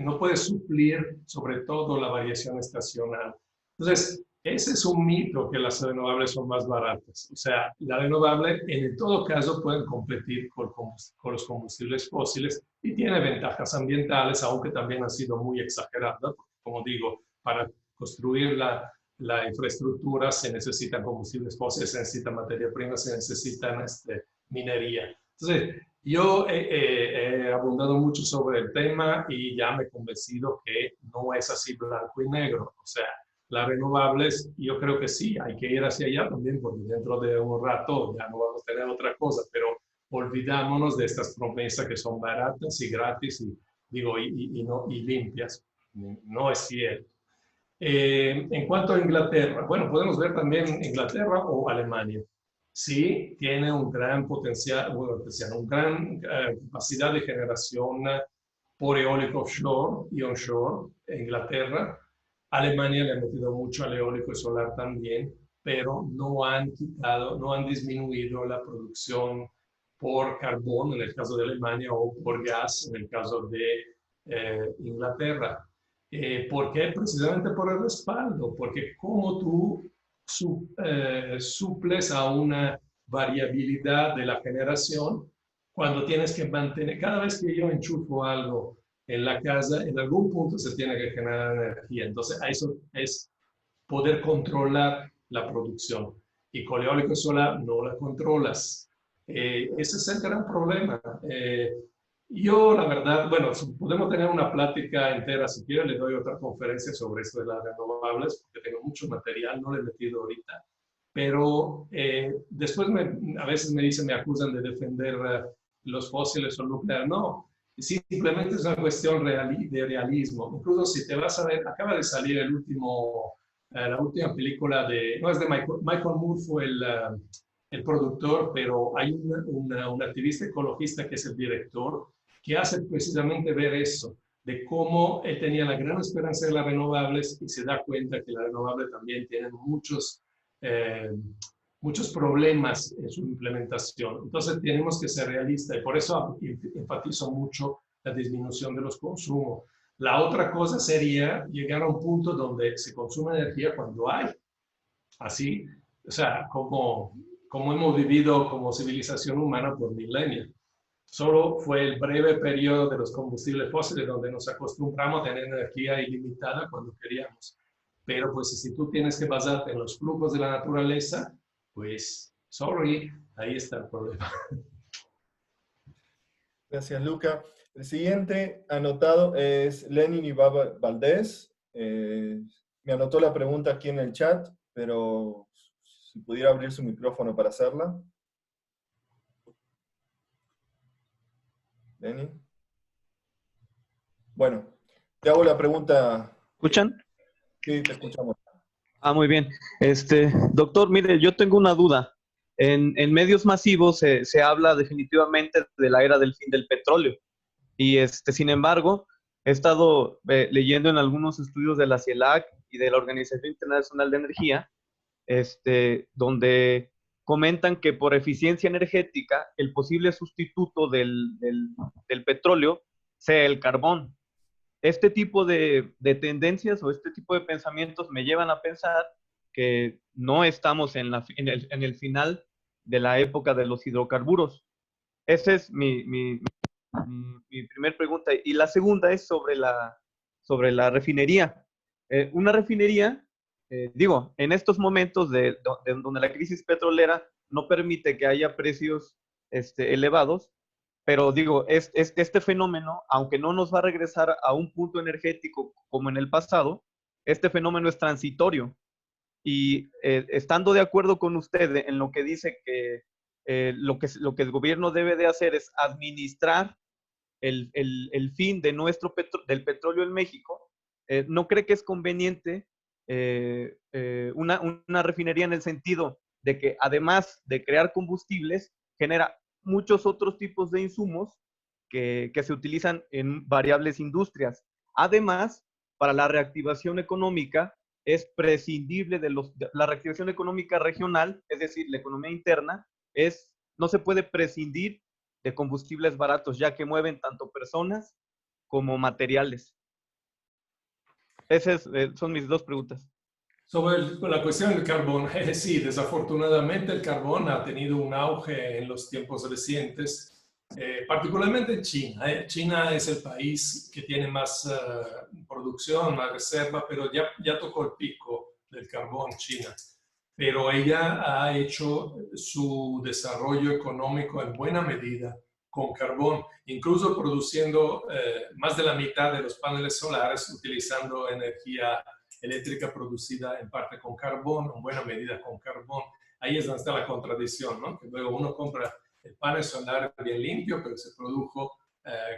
no puedes suplir sobre todo la variación estacional. Entonces, ese es un mito que las renovables son más baratas. O sea, las renovables en todo caso pueden competir con los combustibles fósiles y tiene ventajas ambientales, aunque también han sido muy exageradas. Como digo, para construir la infraestructura se necesitan combustibles fósiles, se necesita materia prima, se necesitan minería. Entonces, yo he abundado mucho sobre el tema y ya me he convencido que no es así blanco y negro. O sea, las renovables, yo creo que sí, hay que ir hacia allá también, porque dentro de un rato ya no vamos a tener otra cosa, pero olvidámonos de estas promesas que son baratas y gratis y limpias. No es cierto. En cuanto a Inglaterra, bueno, podemos ver también Inglaterra o Alemania. Sí, tiene un gran potencial, una gran capacidad de generación por eólico offshore y onshore. Inglaterra, Alemania le ha metido mucho al eólico y solar también, pero no han disminuido la producción por carbón en el caso de Alemania o por gas en el caso de Inglaterra. ¿Por qué? Precisamente por el respaldo, porque como tú suples a una variabilidad de la generación cuando tienes que mantener, cada vez que yo enchufo algo en la casa, en algún punto se tiene que generar energía. Entonces, eso es poder controlar la producción. Y con eólico solar no la controlas. Ese es el gran problema. Yo, la verdad, bueno, podemos tener una plática entera, si quiero, le doy otra conferencia sobre esto de las renovables, porque tengo mucho material, no le he metido ahorita, pero después a veces me dicen, me acusan de defender los fósiles o nuclear. No, simplemente es una cuestión de realismo. Incluso si te vas a ver, acaba de salir la última película no es de Michael Moore, fue el productor, pero hay un activista ecologista que es el director, que hace precisamente ver eso, de cómo él tenía la gran esperanza de las renovables y se da cuenta que las renovables también tienen muchos problemas en su implementación. Entonces tenemos que ser realistas y por eso enfatizo mucho la disminución de los consumos. La otra cosa sería llegar a un punto donde se consume energía cuando hay. Así, o sea, como hemos vivido como civilización humana por milenios. Solo fue el breve periodo de los combustibles fósiles donde nos acostumbramos a tener energía ilimitada cuando queríamos. Pero pues si tú tienes que basarte en los flujos de la naturaleza, pues, sorry, ahí está el problema. Gracias, Luca. El siguiente anotado es Lenin Ibaba Valdés. Me anotó la pregunta aquí en el chat, pero si pudiera abrir su micrófono para hacerla. Lenin. Bueno, te hago la pregunta. ¿Escuchan? Sí, te escuchamos. Ah, muy bien. Doctor, mire, yo tengo una duda. En medios masivos se habla definitivamente de la era del fin del petróleo. Y sin embargo, he estado leyendo en algunos estudios de la CIELAC y de la Organización Internacional de Energía, donde comentan que por eficiencia energética, el posible sustituto del petróleo sea el carbón. Este tipo de tendencias o este tipo de pensamientos me llevan a pensar que no estamos en el final de la época de los hidrocarburos. Esa es mi primer pregunta. Y la segunda es sobre la refinería. Una refinería, en estos momentos donde la crisis petrolera no permite que haya precios elevados, pero este fenómeno, aunque no nos va a regresar a un punto energético como en el pasado, este fenómeno es transitorio. Y estando de acuerdo con usted en lo que dice que lo que el gobierno debe de hacer es administrar el fin de del petróleo en México, ¿no cree que es conveniente una refinería en el sentido de que además de crear combustibles, genera muchos otros tipos de insumos que se utilizan en variables industrias? Además, para la reactivación económica es prescindible de la reactivación económica regional, es decir, la economía interna, no se puede prescindir de combustibles baratos, ya que mueven tanto personas como materiales. Esas son mis dos preguntas. Sobre la cuestión del carbón, sí, desafortunadamente el carbón ha tenido un auge en los tiempos recientes, particularmente en China. China es el país que tiene más producción, más reserva, pero ya tocó el pico del carbón China. Pero ella ha hecho su desarrollo económico en buena medida con carbón, incluso produciendo más de la mitad de los paneles solares utilizando energía eléctrica producida en parte con carbón, en buena medida con carbón. Ahí es donde está la contradicción, ¿no? Que luego uno compra el panel solar bien limpio, pero se produjo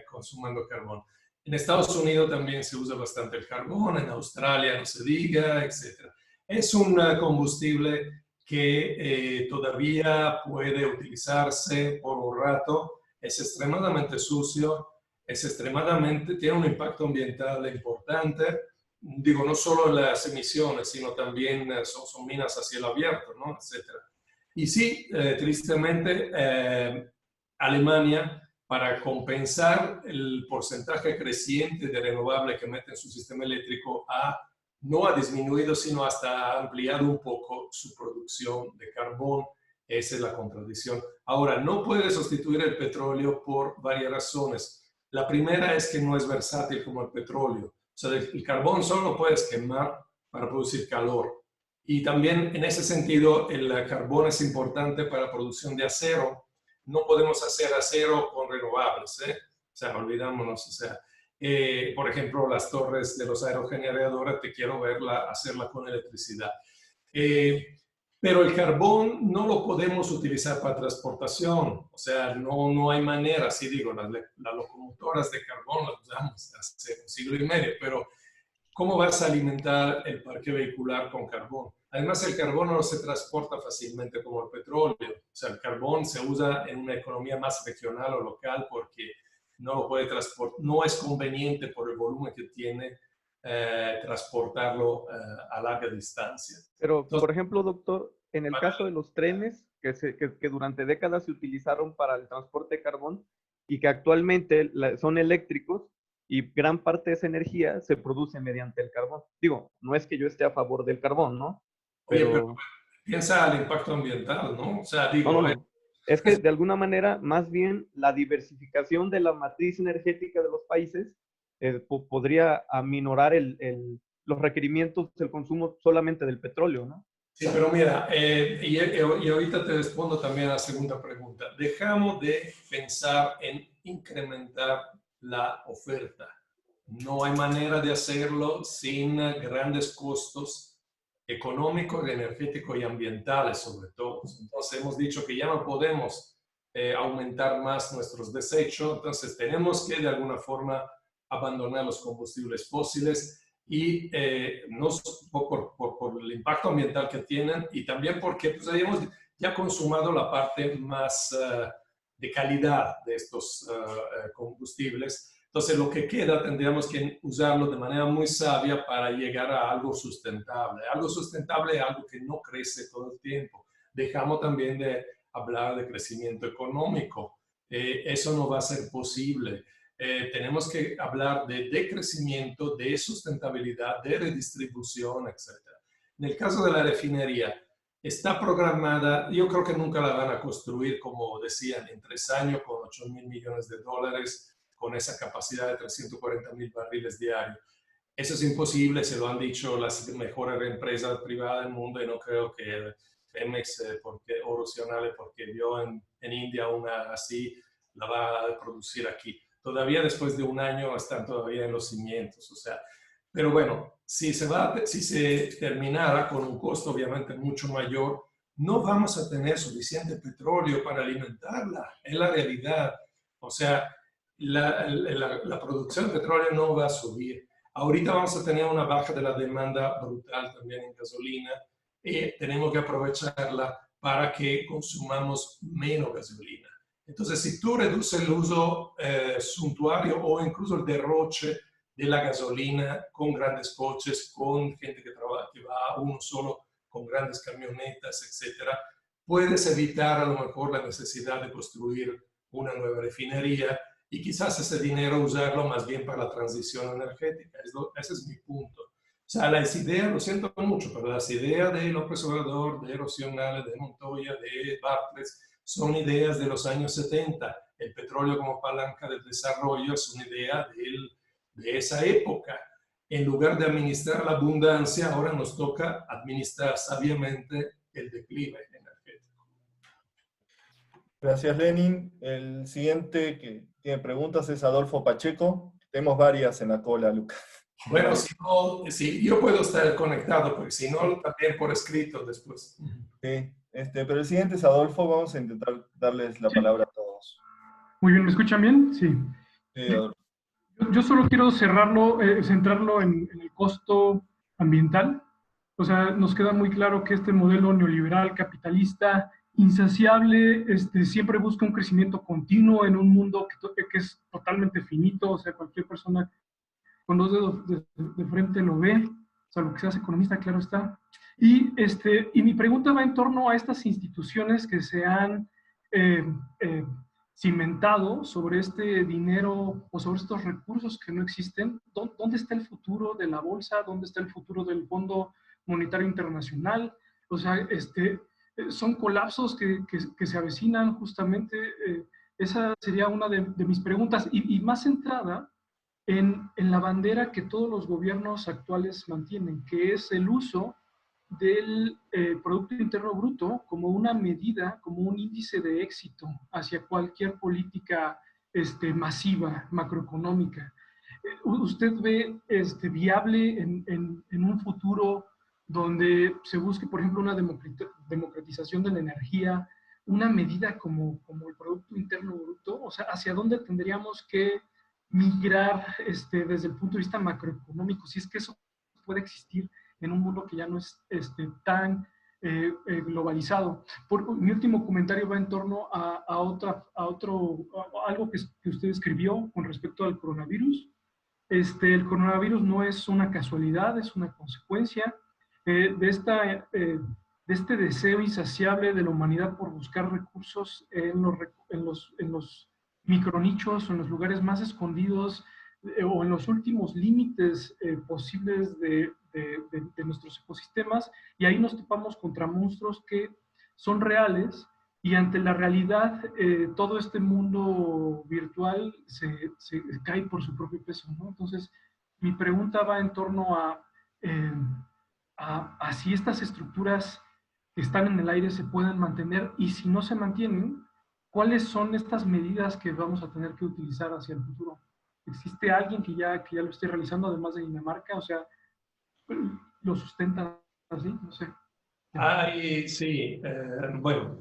consumiendo carbón. En Estados Unidos también se usa bastante el carbón, en Australia no se diga, etc. Es un combustible que todavía puede utilizarse por un rato, es extremadamente sucio, tiene un impacto ambiental importante. Digo, no solo las emisiones, sino también son minas a cielo abierto, ¿no? Etcétera. Y sí, tristemente, Alemania, para compensar el porcentaje creciente de renovable que mete en su sistema eléctrico, no ha disminuido, sino hasta ha ampliado un poco su producción de carbón Esa es la contradicción. Ahora, no puede sustituir el petróleo por varias razones. La primera es que no es versátil como el petróleo. O sea, el carbón solo lo puedes quemar para producir calor. Y también en ese sentido, el carbón es importante para la producción de acero. No podemos hacer acero con renovables, ¿eh? O sea, olvidámonos. O sea, por ejemplo, las torres de los aerogeneradores, te quiero verla, hacerla con electricidad. Pero el carbón no lo podemos utilizar para transportación, o sea, no hay manera, así digo, las locomotoras de carbón las usamos hace un siglo y medio, pero ¿cómo vas a alimentar el parque vehicular con carbón? Además, el carbón no se transporta fácilmente como el petróleo, o sea, el carbón se usa en una economía más regional o local porque no lo puede transportar, no es conveniente por el volumen que tiene transportarlo a larga distancia. Pero, Entonces, por ejemplo, doctor, en el caso de los trenes que durante décadas se utilizaron para el transporte de carbón y que actualmente son eléctricos y gran parte de esa energía se produce mediante el carbón. Digo, no es que yo esté a favor del carbón, ¿no? Oye, pero piensa el impacto ambiental, ¿no? O sea, digo, no. Es que de alguna manera, más bien, la diversificación de la matriz energética de los países podría aminorar los requerimientos del consumo solamente del petróleo, ¿no? Sí, pero mira, y ahorita te respondo también a la segunda pregunta. Dejamos de pensar en incrementar la oferta. No hay manera de hacerlo sin grandes costos económicos, energéticos y ambientales, sobre todo. Entonces, hemos dicho que ya no podemos aumentar más nuestros desechos, entonces tenemos que de alguna forma abandonar los combustibles fósiles y no por el impacto ambiental que tienen y también porque pues, hayamos ya consumado la parte más de calidad de estos combustibles. Entonces, lo que queda tendríamos que usarlo de manera muy sabia para llegar a algo sustentable. Algo sustentable es algo que no crece todo el tiempo. Dejamos también de hablar de crecimiento económico. Eso no va a ser posible. Tenemos que hablar de decrecimiento, de sustentabilidad, de redistribución, etc. En el caso de la refinería, está programada, yo creo que nunca la van a construir, como decían, en 3 años con $8,000 millones, con esa capacidad de 340,000 barriles diarios. Eso es imposible, se lo han dicho las mejores empresas privadas del mundo y no creo que Pemex o Rocionales, porque vio en India una así, la va a producir aquí. Todavía después de 1 año están todavía en los cimientos, o sea, pero bueno, si se terminara con un costo obviamente mucho mayor, no vamos a tener suficiente petróleo para alimentarla, es la realidad. O sea, la producción de petróleo no va a subir. Ahorita vamos a tener una baja de la demanda brutal también en gasolina y tenemos que aprovecharla para que consumamos menos gasolina. Entonces, si tú reduces el uso suntuario o incluso el derroche de la gasolina con grandes coches, con gente que va uno solo, con grandes camionetas, etcétera, puedes evitar a lo mejor la necesidad de construir una nueva refinería y quizás ese dinero usarlo más bien para la transición energética. Ese es mi punto. O sea, las ideas, lo siento mucho, pero las ideas de López Obrador, de Rocionales, de Montoya, de Bartlett, son ideas de los años 70. El petróleo como palanca del desarrollo es una idea de esa época. En lugar de administrar la abundancia, ahora nos toca administrar sabiamente el declive energético. Gracias, Lenin. El siguiente que tiene preguntas es Adolfo Pacheco. Tenemos varias en la cola, Lucas. Bueno, si yo puedo estar conectado, porque si no, también por escrito después. Sí, pero el siguiente es Adolfo. Vamos a intentar darles la palabra a todos. Muy bien, ¿me escuchan bien? Sí. Sí, Adolfo. Yo solo quiero centrarlo en el costo ambiental. O sea, nos queda muy claro que este modelo neoliberal, capitalista, insaciable, siempre busca un crecimiento continuo en un mundo que es totalmente finito. O sea, cualquier persona con 2 dedos de frente lo ve, o sea, lo que seas economista, claro está. Y mi pregunta va en torno a estas instituciones que se han cimentado sobre este dinero o sobre estos recursos que no existen. ¿Dónde está el futuro de la bolsa? ¿Dónde está el futuro del Fondo Monetario Internacional? O sea, son colapsos que se avecinan justamente. Esa sería una de mis preguntas, y más centrada en la bandera que todos los gobiernos actuales mantienen, que es el uso del Producto Interno Bruto como una medida, como un índice de éxito hacia cualquier política masiva, macroeconómica. ¿Usted ve viable en un futuro donde se busque, por ejemplo, una democratización de la energía, una medida como el Producto Interno Bruto? O sea, ¿hacia dónde tendríamos que migrar desde el punto de vista macroeconómico, si es que eso puede existir en un mundo que ya no es tan globalizado? Mi último comentario va en torno a algo que usted escribió con respecto al coronavirus. El coronavirus no es una casualidad, es una consecuencia de este deseo insaciable de la humanidad por buscar recursos en los micronichos, en los lugares más escondidos o en los últimos límites posibles de nuestros ecosistemas, y ahí nos topamos contra monstruos que son reales, y ante la realidad todo este mundo virtual se cae por su propio peso, ¿no? Entonces, mi pregunta va en torno a si estas estructuras que están en el aire se pueden mantener, y si no se mantienen, ¿cuáles son estas medidas que vamos a tener que utilizar hacia el futuro? ¿Existe alguien que ya lo esté realizando, además de Dinamarca? O sea, ¿lo sustentan así? No sé. Sí, bueno,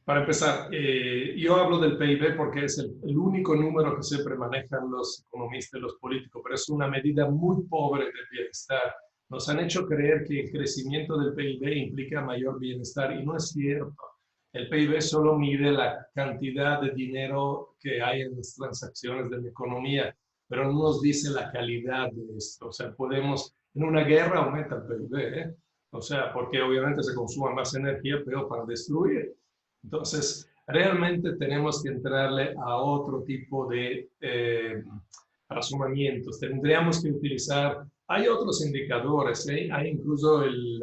para empezar, yo hablo del PIB porque es el único número que siempre manejan los economistas y los políticos, pero es una medida muy pobre del bienestar. Nos han hecho creer que el crecimiento del PIB implica mayor bienestar, y no es cierto. El PIB solo mide la cantidad de dinero que hay en las transacciones de la economía, pero no nos dice la calidad de esto. O sea, en una guerra aumenta el PIB, o sea, porque obviamente se consuma más energía, pero para destruir. Entonces, realmente tenemos que entrarle a otro tipo de razonamientos. Tendríamos que utilizar, hay otros indicadores, hay incluso el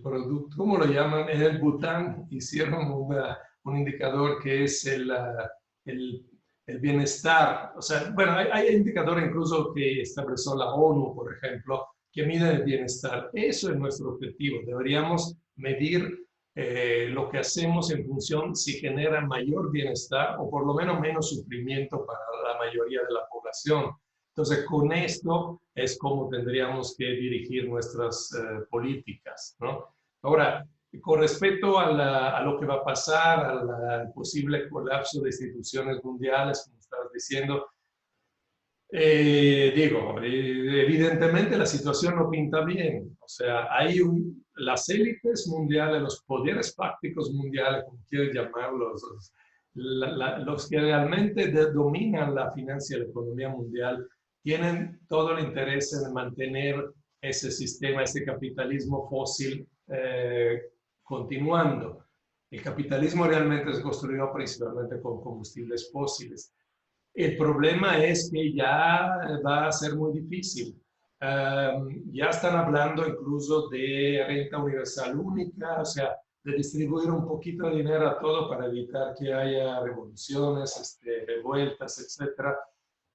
producto, ¿cómo lo llaman? En el Bután hicieron un indicador que es el bienestar. O sea, bueno, hay indicadores incluso que estableció la ONU, por ejemplo, que miden el bienestar. Eso es nuestro objetivo. Deberíamos medir lo que hacemos en función si genera mayor bienestar o por lo menos menos sufrimiento para la mayoría de la población. Entonces, con esto es como tendríamos que dirigir nuestras políticas, ¿no? Ahora, con respecto a lo que va a pasar, al posible colapso de instituciones mundiales, como estabas diciendo, evidentemente la situación no pinta bien. O sea, las élites mundiales, los poderes fácticos mundiales, como quieres llamarlos, los que realmente dominan la finanza y la economía mundial, tienen todo el interés en mantener ese sistema, ese capitalismo fósil continuando. El capitalismo realmente se construyó principalmente con combustibles fósiles. El problema es que ya va a ser muy difícil. Ya están hablando incluso de renta universal única, o sea, de distribuir un poquito de dinero a todo para evitar que haya revoluciones, revueltas, etcétera.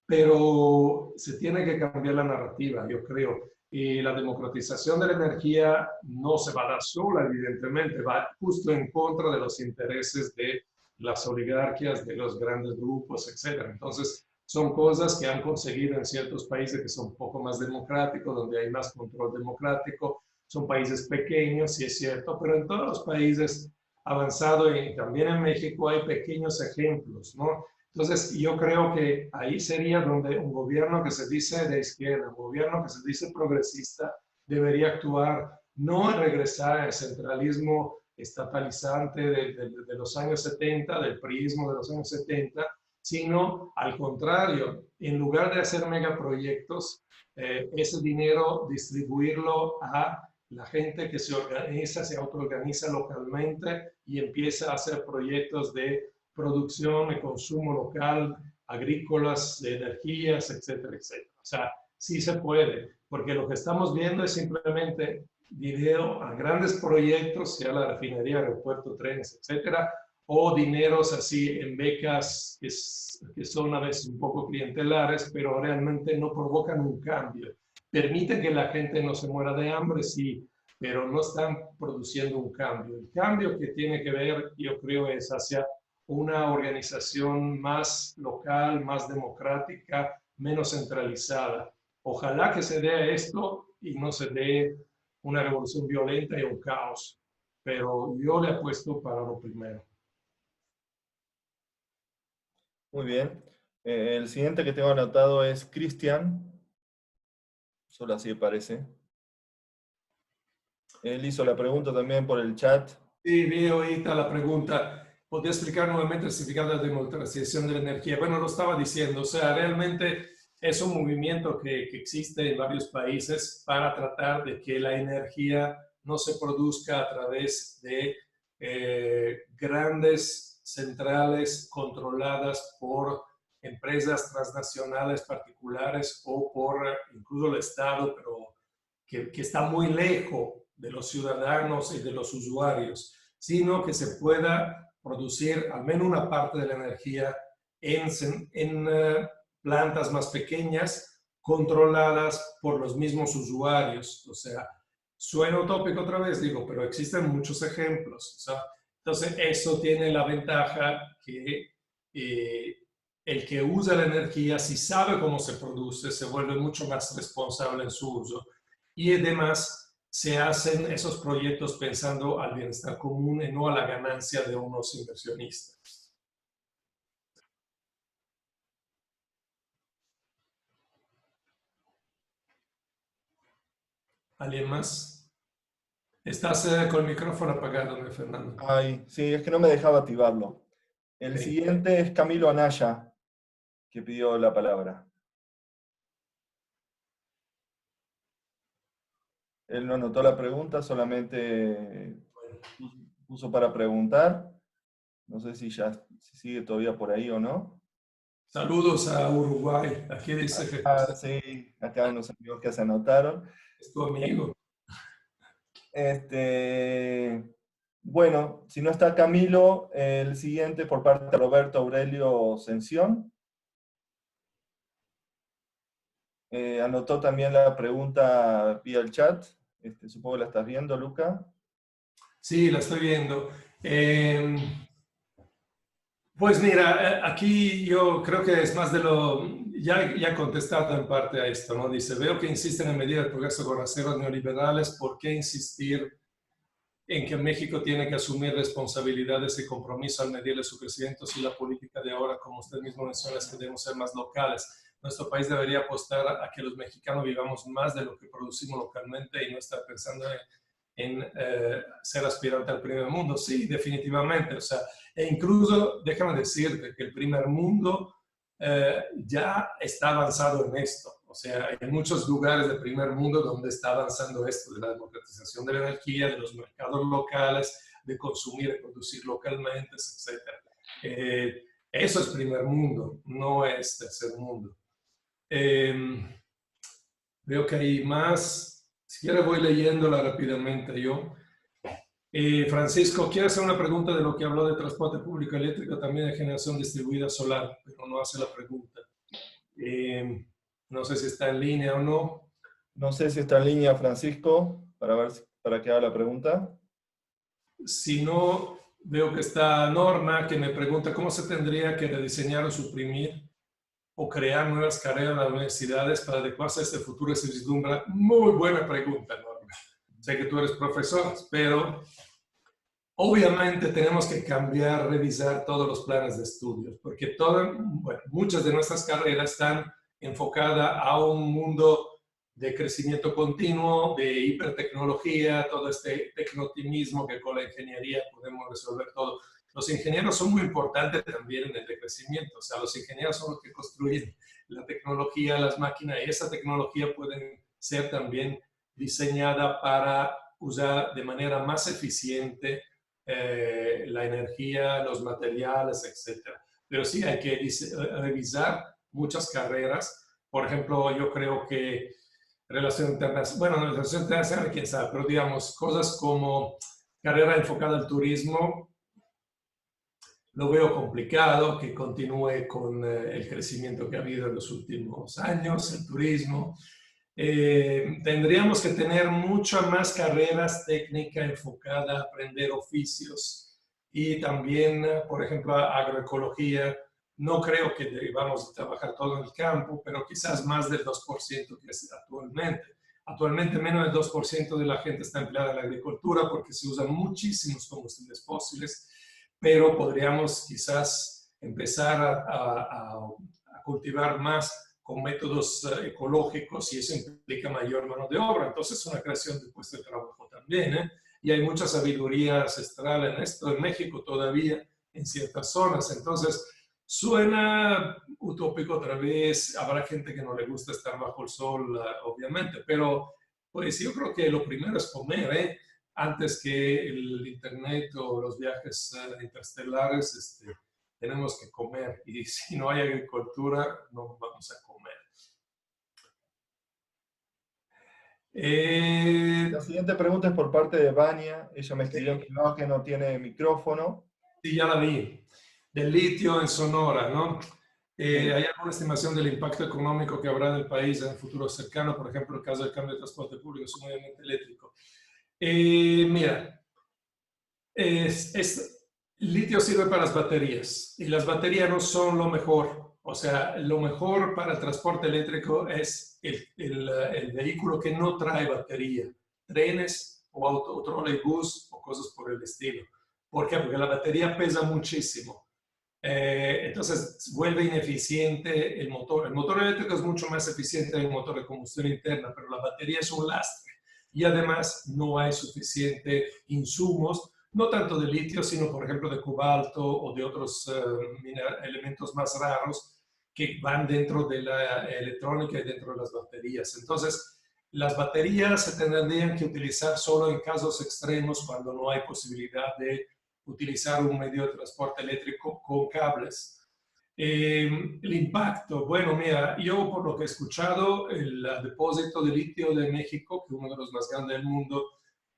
Pero se tiene que cambiar la narrativa, yo creo. Y la democratización de la energía no se va a dar sola, evidentemente, va justo en contra de los intereses de las oligarquías, de los grandes grupos, etc. Entonces, son cosas que han conseguido en ciertos países que son un poco más democráticos, donde hay más control democrático. Son países pequeños, sí es cierto, pero en todos los países avanzados y también en México hay pequeños ejemplos, ¿no? Entonces, yo creo que ahí sería donde un gobierno que se dice de izquierda, un gobierno que se dice progresista, debería actuar, no en regresar al centralismo estatalizante de los años 70, del priismo de los años 70, sino al contrario, en lugar de hacer megaproyectos, ese dinero distribuirlo a la gente que se organiza, se autoorganiza localmente y empieza a hacer proyectos de producción y consumo local, agrícolas, de energías, etcétera, etcétera. O sea, sí se puede, porque lo que estamos viendo es simplemente dinero a grandes proyectos, sea la refinería, aeropuerto, trenes, etcétera, o dineros así en becas que son a veces un poco clientelares, pero realmente no provocan un cambio. Permiten que la gente no se muera de hambre, sí, pero no están produciendo un cambio. El cambio que tiene que ver, yo creo, es hacia una organización más local, más democrática, menos centralizada. Ojalá que se dé esto y no se dé una revolución violenta y un caos, pero yo le apuesto para lo primero. Muy bien. El siguiente que tengo anotado es Cristian. Solo así parece. Él hizo la pregunta también por el chat. Sí, veo ahorita la pregunta. ¿Podría explicar nuevamente el significado de la democratización de la energía? Bueno, lo estaba diciendo. O sea, realmente es un movimiento que existe en varios países para tratar de que la energía no se produzca a través de grandes centrales controladas por empresas transnacionales particulares o por incluso el Estado, pero que está muy lejos de los ciudadanos y de los usuarios, sino que se pueda producir al menos una parte de la energía en plantas más pequeñas, controladas por los mismos usuarios. O sea, suena utópico otra vez, digo, pero existen muchos ejemplos. O sea, entonces, eso tiene la ventaja que el que usa la energía, si sabe cómo se produce, se vuelve mucho más responsable en su uso. Y además, se hacen esos proyectos pensando al bienestar común y no a la ganancia de unos inversionistas. ¿Alguien más? Estás con el micrófono apagado, Fernando. Ay, sí, es que no me dejaba activarlo. El siguiente es Camilo Anaya, que pidió la palabra. Él no anotó la pregunta, solamente puso para preguntar. No sé si ya sigue todavía por ahí o no. Saludos a Uruguay. Aquí dice que sí, acá unos amigos que se anotaron. es tu amigo. Bueno, si no está Camilo, el siguiente por parte de Roberto Aurelio Sención. Anotó también la pregunta vía el chat. Supongo que la estás viendo, Luca. Sí, la estoy viendo. Pues mira, aquí yo creo que es más de lo... Ya he contestado en parte a esto, ¿no? Dice, veo que insisten en medir el progreso con aceros neoliberales. ¿Por qué insistir en que México tiene que asumir responsabilidades y compromiso al medirle su crecimiento si la política de ahora, como usted mismo menciona, es que debemos ser más locales? Nuestro país debería apostar a que los mexicanos vivamos más de lo que producimos localmente y no estar pensando en ser aspirante al primer mundo. Sí, definitivamente. O sea, e incluso, déjame decirte que el primer mundo ya está avanzado en esto. O sea, hay muchos lugares del primer mundo donde está avanzando esto, de la democratización de la energía, de los mercados locales, de consumir y producir localmente, etc. Eso es primer mundo, no es tercer mundo. Veo que hay más. Si quieres voy leyéndola rápidamente yo. Francisco, quiere hacer una pregunta de lo que habló de transporte público eléctrico, también de generación distribuida solar, pero no hace la pregunta. No sé si está en línea o no. No sé si está en línea, Francisco, para que haga la pregunta. Si no, veo que está Norma, que me pregunta cómo se tendría que rediseñar o suprimir o crear nuevas carreras en las universidades para adecuarse a este futuro que se vislumbra. Muy buena pregunta, Norma. Sé que tú eres profesor, pero obviamente tenemos que cambiar, revisar todos los planes de estudios, porque muchas de nuestras carreras están enfocadas a un mundo de crecimiento continuo, de hipertecnología, todo este tecnotimismo que con la ingeniería podemos resolver todo. Los ingenieros son muy importantes también en el crecimiento, o sea, los ingenieros son los que construyen la tecnología, las máquinas, y esa tecnología puede ser también diseñada para usar de manera más eficiente la energía, los materiales, etc. Pero sí hay que revisar muchas carreras. Por ejemplo, yo creo que relación internacional, bueno, relación internacional, quién sabe, pero digamos, cosas como carrera enfocada al turismo, lo veo complicado que continúe con el crecimiento que ha habido en los últimos años, el turismo. Tendríamos que tener muchas más carreras técnicas enfocadas a aprender oficios y también, por ejemplo, agroecología. No creo que debamos trabajar todo en el campo, pero quizás más del 2% que es actualmente. Actualmente menos del 2% de la gente está empleada en la agricultura porque se usan muchísimos combustibles fósiles, pero podríamos quizás empezar a cultivar más con métodos ecológicos y eso implica mayor mano de obra. Entonces, una creación de puestos de trabajo también, ¿eh? Y hay mucha sabiduría ancestral en esto, en México todavía, en ciertas zonas. Entonces, suena utópico otra vez, habrá gente que no le gusta estar bajo el sol, obviamente, pero pues yo creo que lo primero es comer, ¿eh? Antes que el internet o los viajes interestelares, tenemos que comer y si no hay agricultura no vamos a comer. La siguiente pregunta es por parte de Vania. Ella me escribió que no tiene micrófono. Sí, ya la vi. Del litio en Sonora, ¿no? ¿Hay alguna estimación del impacto económico que habrá en el país en el futuro cercano? Por ejemplo, el caso del cambio de transporte público, sumamente eléctrico. Mira, litio sirve para las baterías y las baterías no son lo mejor. O sea, lo mejor para el transporte eléctrico es el vehículo que no trae batería, trenes o trolleybús o cosas por el estilo. ¿Por qué? Porque la batería pesa muchísimo. Entonces vuelve ineficiente el motor. El motor eléctrico es mucho más eficiente que el motor de combustión interna, pero la batería es un lastre. Y además no hay suficiente insumos, no tanto de litio, sino por ejemplo de cobalto o de otros elementos más raros que van dentro de la electrónica y dentro de las baterías. Entonces, las baterías se tendrían que utilizar solo en casos extremos cuando no hay posibilidad de utilizar un medio de transporte eléctrico con cables. El impacto, bueno, mira, yo por lo que he escuchado, el depósito de litio de México, que es uno de los más grandes del mundo,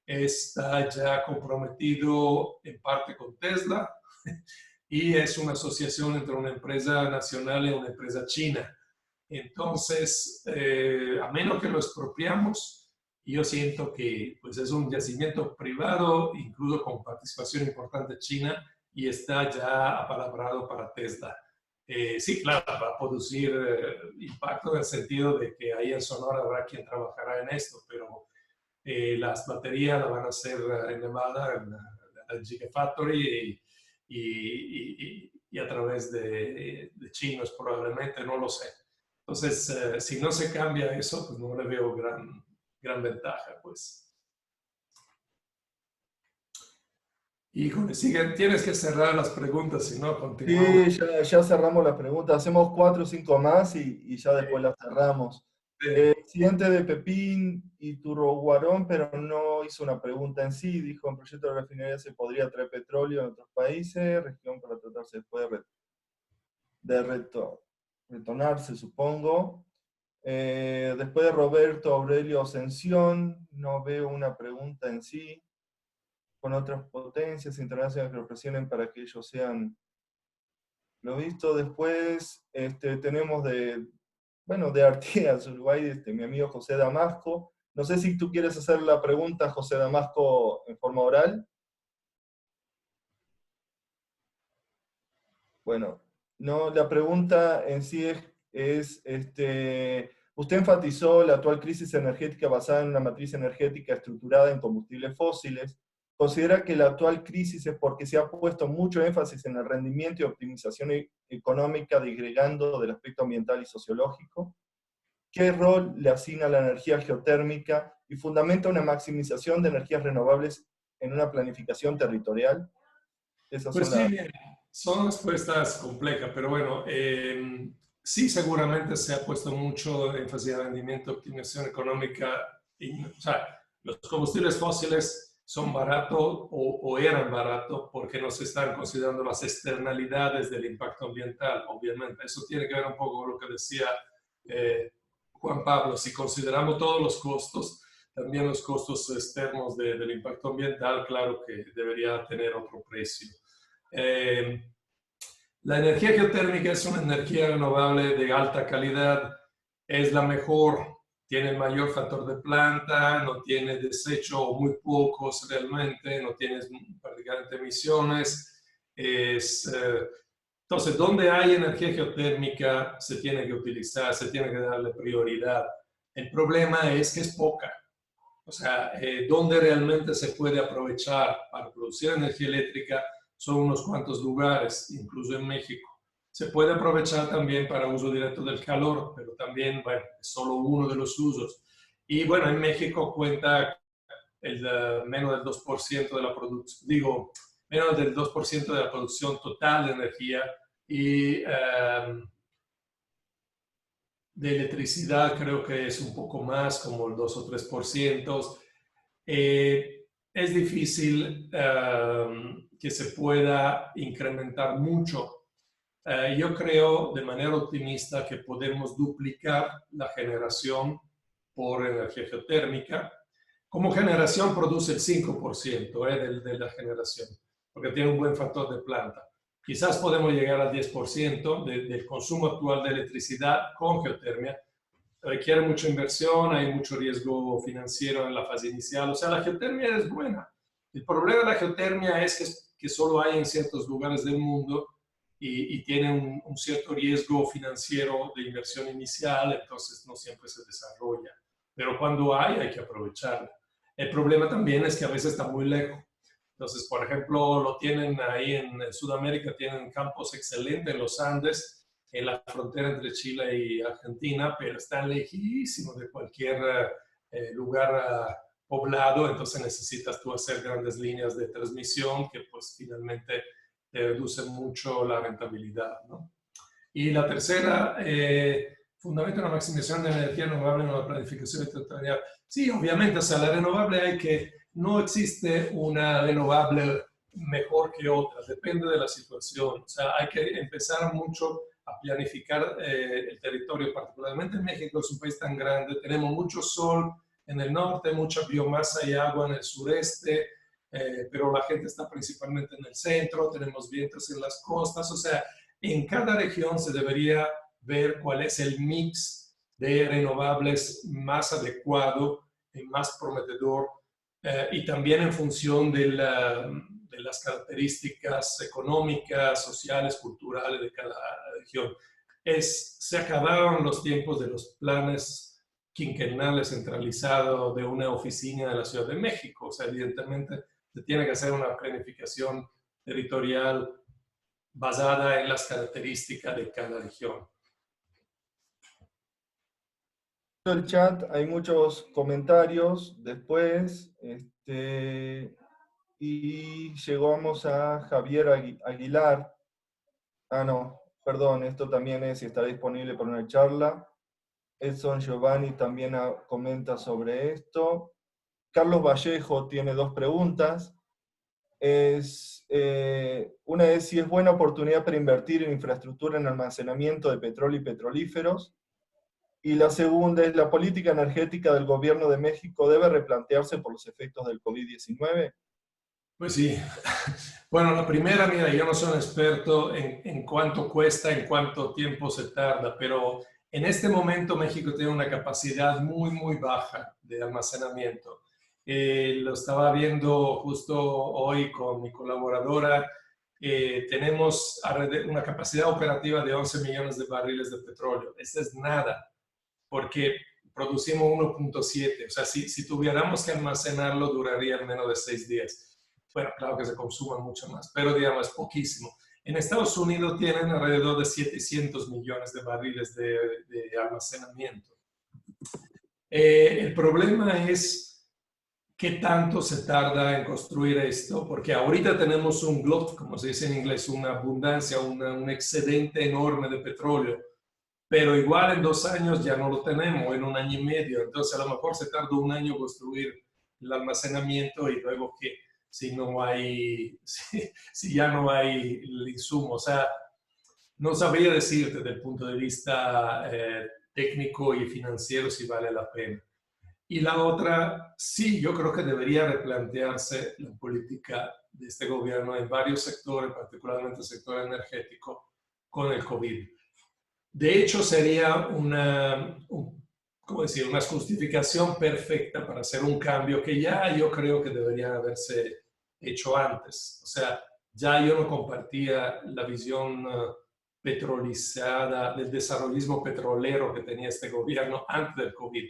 está ya comprometido en parte con Tesla y es una asociación entre una empresa nacional y una empresa china. Entonces, a menos que lo expropiamos, yo siento que pues, es un yacimiento privado, incluso con participación importante china, y está ya apalabrado para Tesla. Sí, claro, va a producir impacto en el sentido de que ahí en Sonora habrá quien trabajará en esto, pero las baterías las van a hacer en Nevada, en la Gigafactory, y a través de chinos probablemente, no lo sé. Entonces, si no se cambia eso, pues no le veo gran ventaja, pues. Híjole, tienes que cerrar las preguntas, si no, continuamos. Sí, ya cerramos la pregunta. Hacemos 4 o 5 más y ya después las cerramos. Siguiente de Pepín y Turroguarón, pero no hizo una pregunta en sí. Dijo, en proyecto de refinería se podría traer petróleo en otros países, región para tratarse después de retornarse, supongo. Después de Roberto Aurelio Ascensión, no veo una pregunta en sí. Con otras potencias internacionales que lo presionen para que ellos sean lo visto. Después tenemos de Artigas, Uruguay, mi amigo José Damasco. No sé si tú quieres hacer la pregunta, José Damasco, en forma oral. Bueno, no, la pregunta en sí es usted enfatizó la actual crisis energética basada en una matriz energética estructurada en combustibles fósiles. ¿Considera que la actual crisis es porque se ha puesto mucho énfasis en el rendimiento y optimización económica, disgregando del aspecto ambiental y sociológico? ¿Qué rol le asigna la energía geotérmica y fundamenta una maximización de energías renovables en una planificación territorial? Pues sí, son respuestas complejas, pero bueno, sí seguramente se ha puesto mucho énfasis en rendimiento, optimización económica. O sea, los combustibles fósiles son baratos o eran baratos porque no se están considerando las externalidades del impacto ambiental, obviamente. Eso tiene que ver un poco con lo que decía Juan Pablo, si consideramos todos los costos, también los costos externos del impacto ambiental, claro que debería tener otro precio. La energía geotérmica es una energía renovable de alta calidad, es la mejor, tiene el mayor factor de planta, no tiene desecho o muy pocos realmente, no tiene prácticamente emisiones. Entonces, donde hay energía geotérmica se tiene que utilizar, se tiene que darle prioridad. El problema es que es poca. O sea, donde realmente se puede aprovechar para producir energía eléctrica son unos cuantos lugares, incluso en México. Se puede aprovechar también para uso directo del calor, pero también, bueno, es solo uno de los usos. Y bueno, en México cuenta menos del 2% de la producción, digo, menos del 2% de la producción total de energía y de electricidad creo que es un poco más, como el 2 o 3%. Es difícil que se pueda incrementar mucho. Yo creo de manera optimista que podemos duplicar la generación por energía geotérmica. Como generación produce el 5% de la generación, porque tiene un buen factor de planta. Quizás podemos llegar al 10% del consumo actual de electricidad con geotermia. Requiere mucha inversión, hay mucho riesgo financiero en la fase inicial. O sea, la geotermia es buena. El problema de la geotermia es que solo hay en ciertos lugares del mundo y tiene un cierto riesgo financiero de inversión inicial, entonces no siempre se desarrolla. Pero cuando hay que aprovecharla. El problema también es que a veces está muy lejos. Entonces, por ejemplo, lo tienen ahí en Sudamérica, tienen campos excelentes en los Andes, en la frontera entre Chile y Argentina, pero están lejísimos de cualquier lugar poblado, entonces necesitas tú hacer grandes líneas de transmisión que pues finalmente te reducen mucho la rentabilidad, ¿no? Y la tercera, fundamento de la maximización de la energía renovable en la planificación territorial. Sí, obviamente, o sea, la renovable no existe una renovable mejor que otra, depende de la situación. O sea, hay que empezar mucho a planificar el territorio, particularmente en México, es un país tan grande, tenemos mucho sol en el norte, mucha biomasa y agua en el sureste, pero la gente está principalmente en el centro, tenemos vientos en las costas, o sea, en cada región se debería ver cuál es el mix de renovables más adecuado y más prometedor, y también en función de las características económicas, sociales, culturales de cada región. Se acabaron los tiempos de los planes quinquenales centralizados de una oficina de la Ciudad de México. O sea, evidentemente se tiene que hacer una planificación territorial basada en las características de cada región. En el chat hay muchos comentarios después, y llegamos a Javier Aguilar. Ah, no, perdón, esto también es si está disponible para una charla. Edson Giovanni también comenta sobre esto. Carlos Vallejo tiene dos preguntas. Una es si es buena oportunidad para invertir en infraestructura en almacenamiento de petróleo y petrolíferos. Y la segunda es, ¿la política energética del gobierno de México debe replantearse por los efectos del COVID-19? Pues sí. Bueno, la primera, mira, yo no soy un experto en cuánto cuesta, en cuánto tiempo se tarda, pero en este momento México tiene una capacidad muy, muy baja de almacenamiento. Lo estaba viendo justo hoy con mi colaboradora. Tenemos una capacidad operativa de 11 millones de barriles de petróleo. Eso es nada, porque producimos 1.7. O sea, si tuviéramos que almacenarlo, duraría menos de 6 días. Bueno, claro que se consuma mucho más, pero digamos, es poquísimo. En Estados Unidos tienen alrededor de 700 millones de barriles de almacenamiento. El problema es qué tanto se tarda en construir esto, porque ahorita tenemos un glut, como se dice en inglés, una abundancia, un excedente enorme de petróleo, pero igual en 2 años ya no lo tenemos, en 1 año y medio. Entonces a lo mejor se tardó 1 año construir el almacenamiento y luego que si ya no hay el insumo. O sea, no sabría decirte desde el punto de vista técnico y financiero si vale la pena. Y la otra, sí, yo creo que debería replantearse la política de este gobierno en varios sectores, particularmente el sector energético, con el COVID. De hecho, sería ¿cómo decir? Una justificación perfecta para hacer un cambio que ya yo creo que debería haberse hecho antes. O sea, ya yo no compartía la visión petrolizada del desarrollismo petrolero que tenía este gobierno antes del COVID.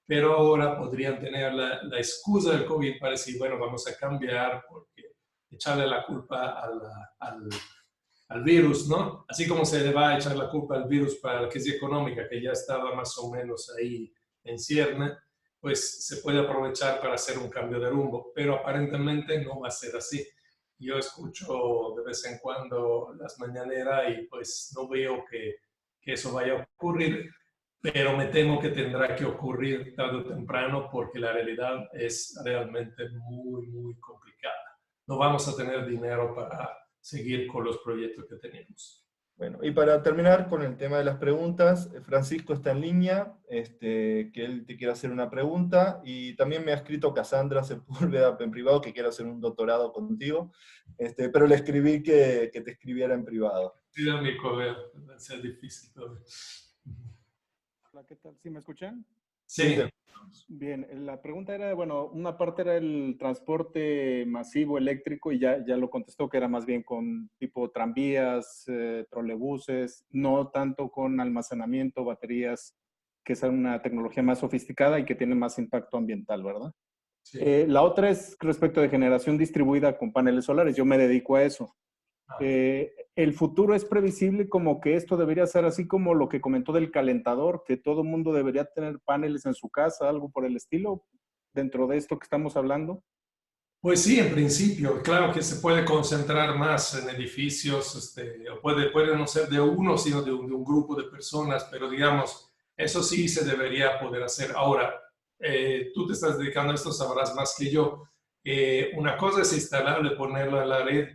Pero ahora podrían tener la excusa del COVID para decir, bueno, vamos a cambiar porque echarle la culpa al virus, ¿no? Así como se le va a echar la culpa al virus para la crisis económica, que ya estaba más o menos ahí en cierne, pues se puede aprovechar para hacer un cambio de rumbo, pero aparentemente no va a ser así. Yo escucho de vez en cuando las mañaneras y pues no veo que eso vaya a ocurrir, pero me temo que tendrá que ocurrir tarde o temprano porque la realidad es realmente muy, muy complicada. No vamos a tener dinero para seguir con los proyectos que tenemos. Bueno, y para terminar con el tema de las preguntas, Francisco está en línea, que él te quiere hacer una pregunta, y también me ha escrito Cassandra Sepúlveda en privado que quiere hacer un doctorado contigo, pero le escribí que te escribiera en privado. Sí, a mi correo, va a ser difícil todavía. Hola, ¿qué tal? ¿Sí me escuchan? Sí. Bien, la pregunta era, bueno, una parte era el transporte masivo eléctrico y ya lo contestó que era más bien con tipo tranvías, trolebuses, no tanto con almacenamiento, baterías, que es una tecnología más sofisticada y que tiene más impacto ambiental, ¿verdad? Sí. La otra es respecto de generación distribuida con paneles solares. Yo me dedico a eso. El futuro es previsible como que esto debería ser así como lo que comentó del calentador, que todo el mundo debería tener paneles en su casa, algo por el estilo, dentro de esto que estamos hablando. Pues sí, en principio, claro que se puede concentrar más en edificios, puede no ser de uno, sino de un grupo de personas, pero digamos, eso sí se debería poder hacer. Ahora, tú te estás dedicando a esto, sabrás más que yo. Una cosa es instalarlo y ponerlo en la red.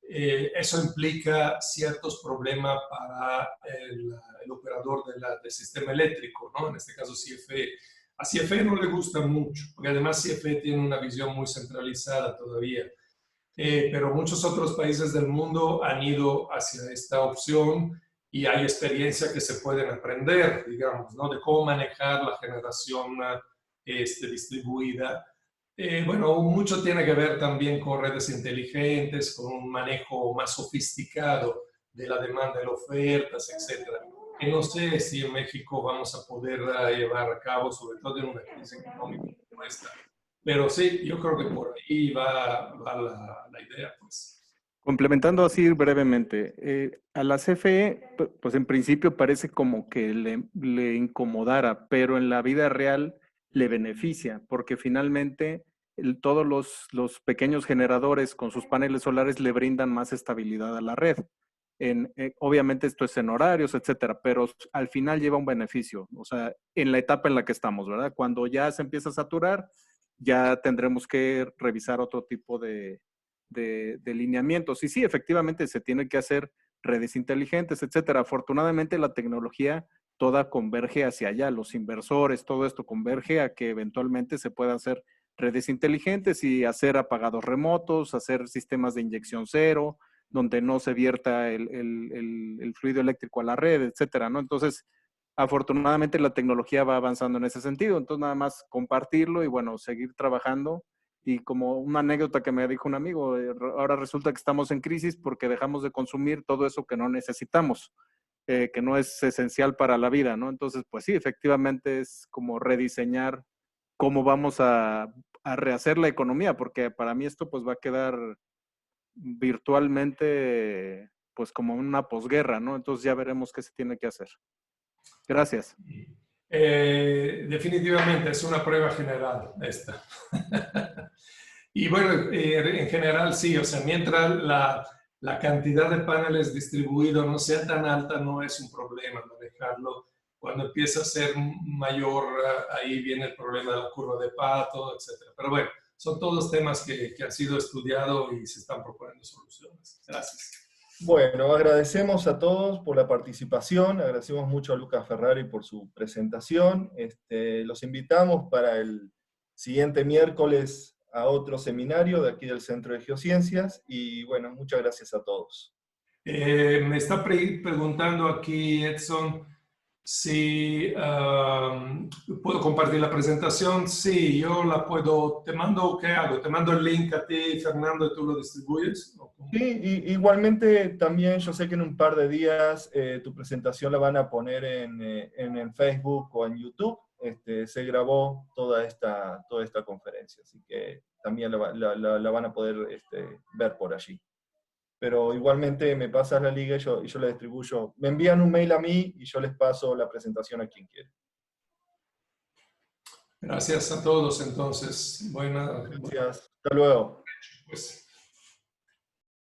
Eso implica ciertos problemas para el operador del sistema eléctrico, ¿no? En este caso CFE. A CFE no le gusta mucho, porque además CFE tiene una visión muy centralizada todavía. Pero muchos otros países del mundo han ido hacia esta opción y hay experiencias que se pueden aprender, digamos, ¿no? De cómo manejar la generación distribuida. Bueno, mucho tiene que ver también con redes inteligentes, con un manejo más sofisticado de la demanda y las ofertas, etc. Que no sé si en México vamos a poder llevar a cabo, sobre todo en una crisis económica como esta. Pero sí, yo creo que por ahí va la idea, pues. Complementando así brevemente, a la CFE, pues en principio parece como que le incomodara, pero en la vida real le beneficia, porque finalmente todos los pequeños generadores con sus paneles solares le brindan más estabilidad a la red. Obviamente esto es en horarios, etcétera, pero al final lleva un beneficio, o sea, en la etapa en la que estamos, ¿verdad? Cuando ya se empieza a saturar, ya tendremos que revisar otro tipo de lineamientos. Y sí, efectivamente se tiene que hacer redes inteligentes, etcétera. Afortunadamente la tecnología toda converge hacia allá, los inversores, todo esto converge a que eventualmente se puedan hacer redes inteligentes y hacer apagados remotos, hacer sistemas de inyección cero, donde no se vierta el fluido eléctrico a la red, etcétera, ¿no? Entonces, afortunadamente la tecnología va avanzando en ese sentido, entonces nada más compartirlo y bueno, seguir trabajando. Y como una anécdota que me dijo un amigo, ahora resulta que estamos en crisis porque dejamos de consumir todo eso que no necesitamos, que no es esencial para la vida, ¿no? Entonces, pues sí, efectivamente es como rediseñar cómo vamos a rehacer la economía, porque para mí esto pues va a quedar virtualmente pues como una posguerra, ¿no? Entonces ya veremos qué se tiene que hacer. Gracias. Definitivamente es una prueba general esta. Y bueno, en general sí, o sea, mientras la cantidad de paneles distribuidos no sea tan alta, no es un problema manejarlo. Cuando empieza a ser mayor, ahí viene el problema de la curva de Pato, etc. Pero bueno, son todos temas que han sido estudiados y se están proponiendo soluciones. Gracias. Bueno, agradecemos a todos por la participación, agradecemos mucho a Lucas Ferrari por su presentación. Los invitamos para el siguiente miércoles a otro seminario de aquí del Centro de Geociencias, y bueno, muchas gracias a todos. Me está preguntando aquí Edson si puedo compartir la presentación. Sí, yo la puedo. Te mando, ¿qué hago? Te mando el link a ti, Fernando, y tú lo distribuyes. Sí, igualmente también yo sé que en un par de días tu presentación la van a poner en Facebook o en YouTube. Se grabó toda esta conferencia, así que también la van a poder ver por allí. Pero igualmente me pasas la liga y yo la distribuyo. Me envían un mail a mí y yo les paso la presentación a quien quiera. Gracias a todos, entonces. Gracias. Hasta luego. Pues.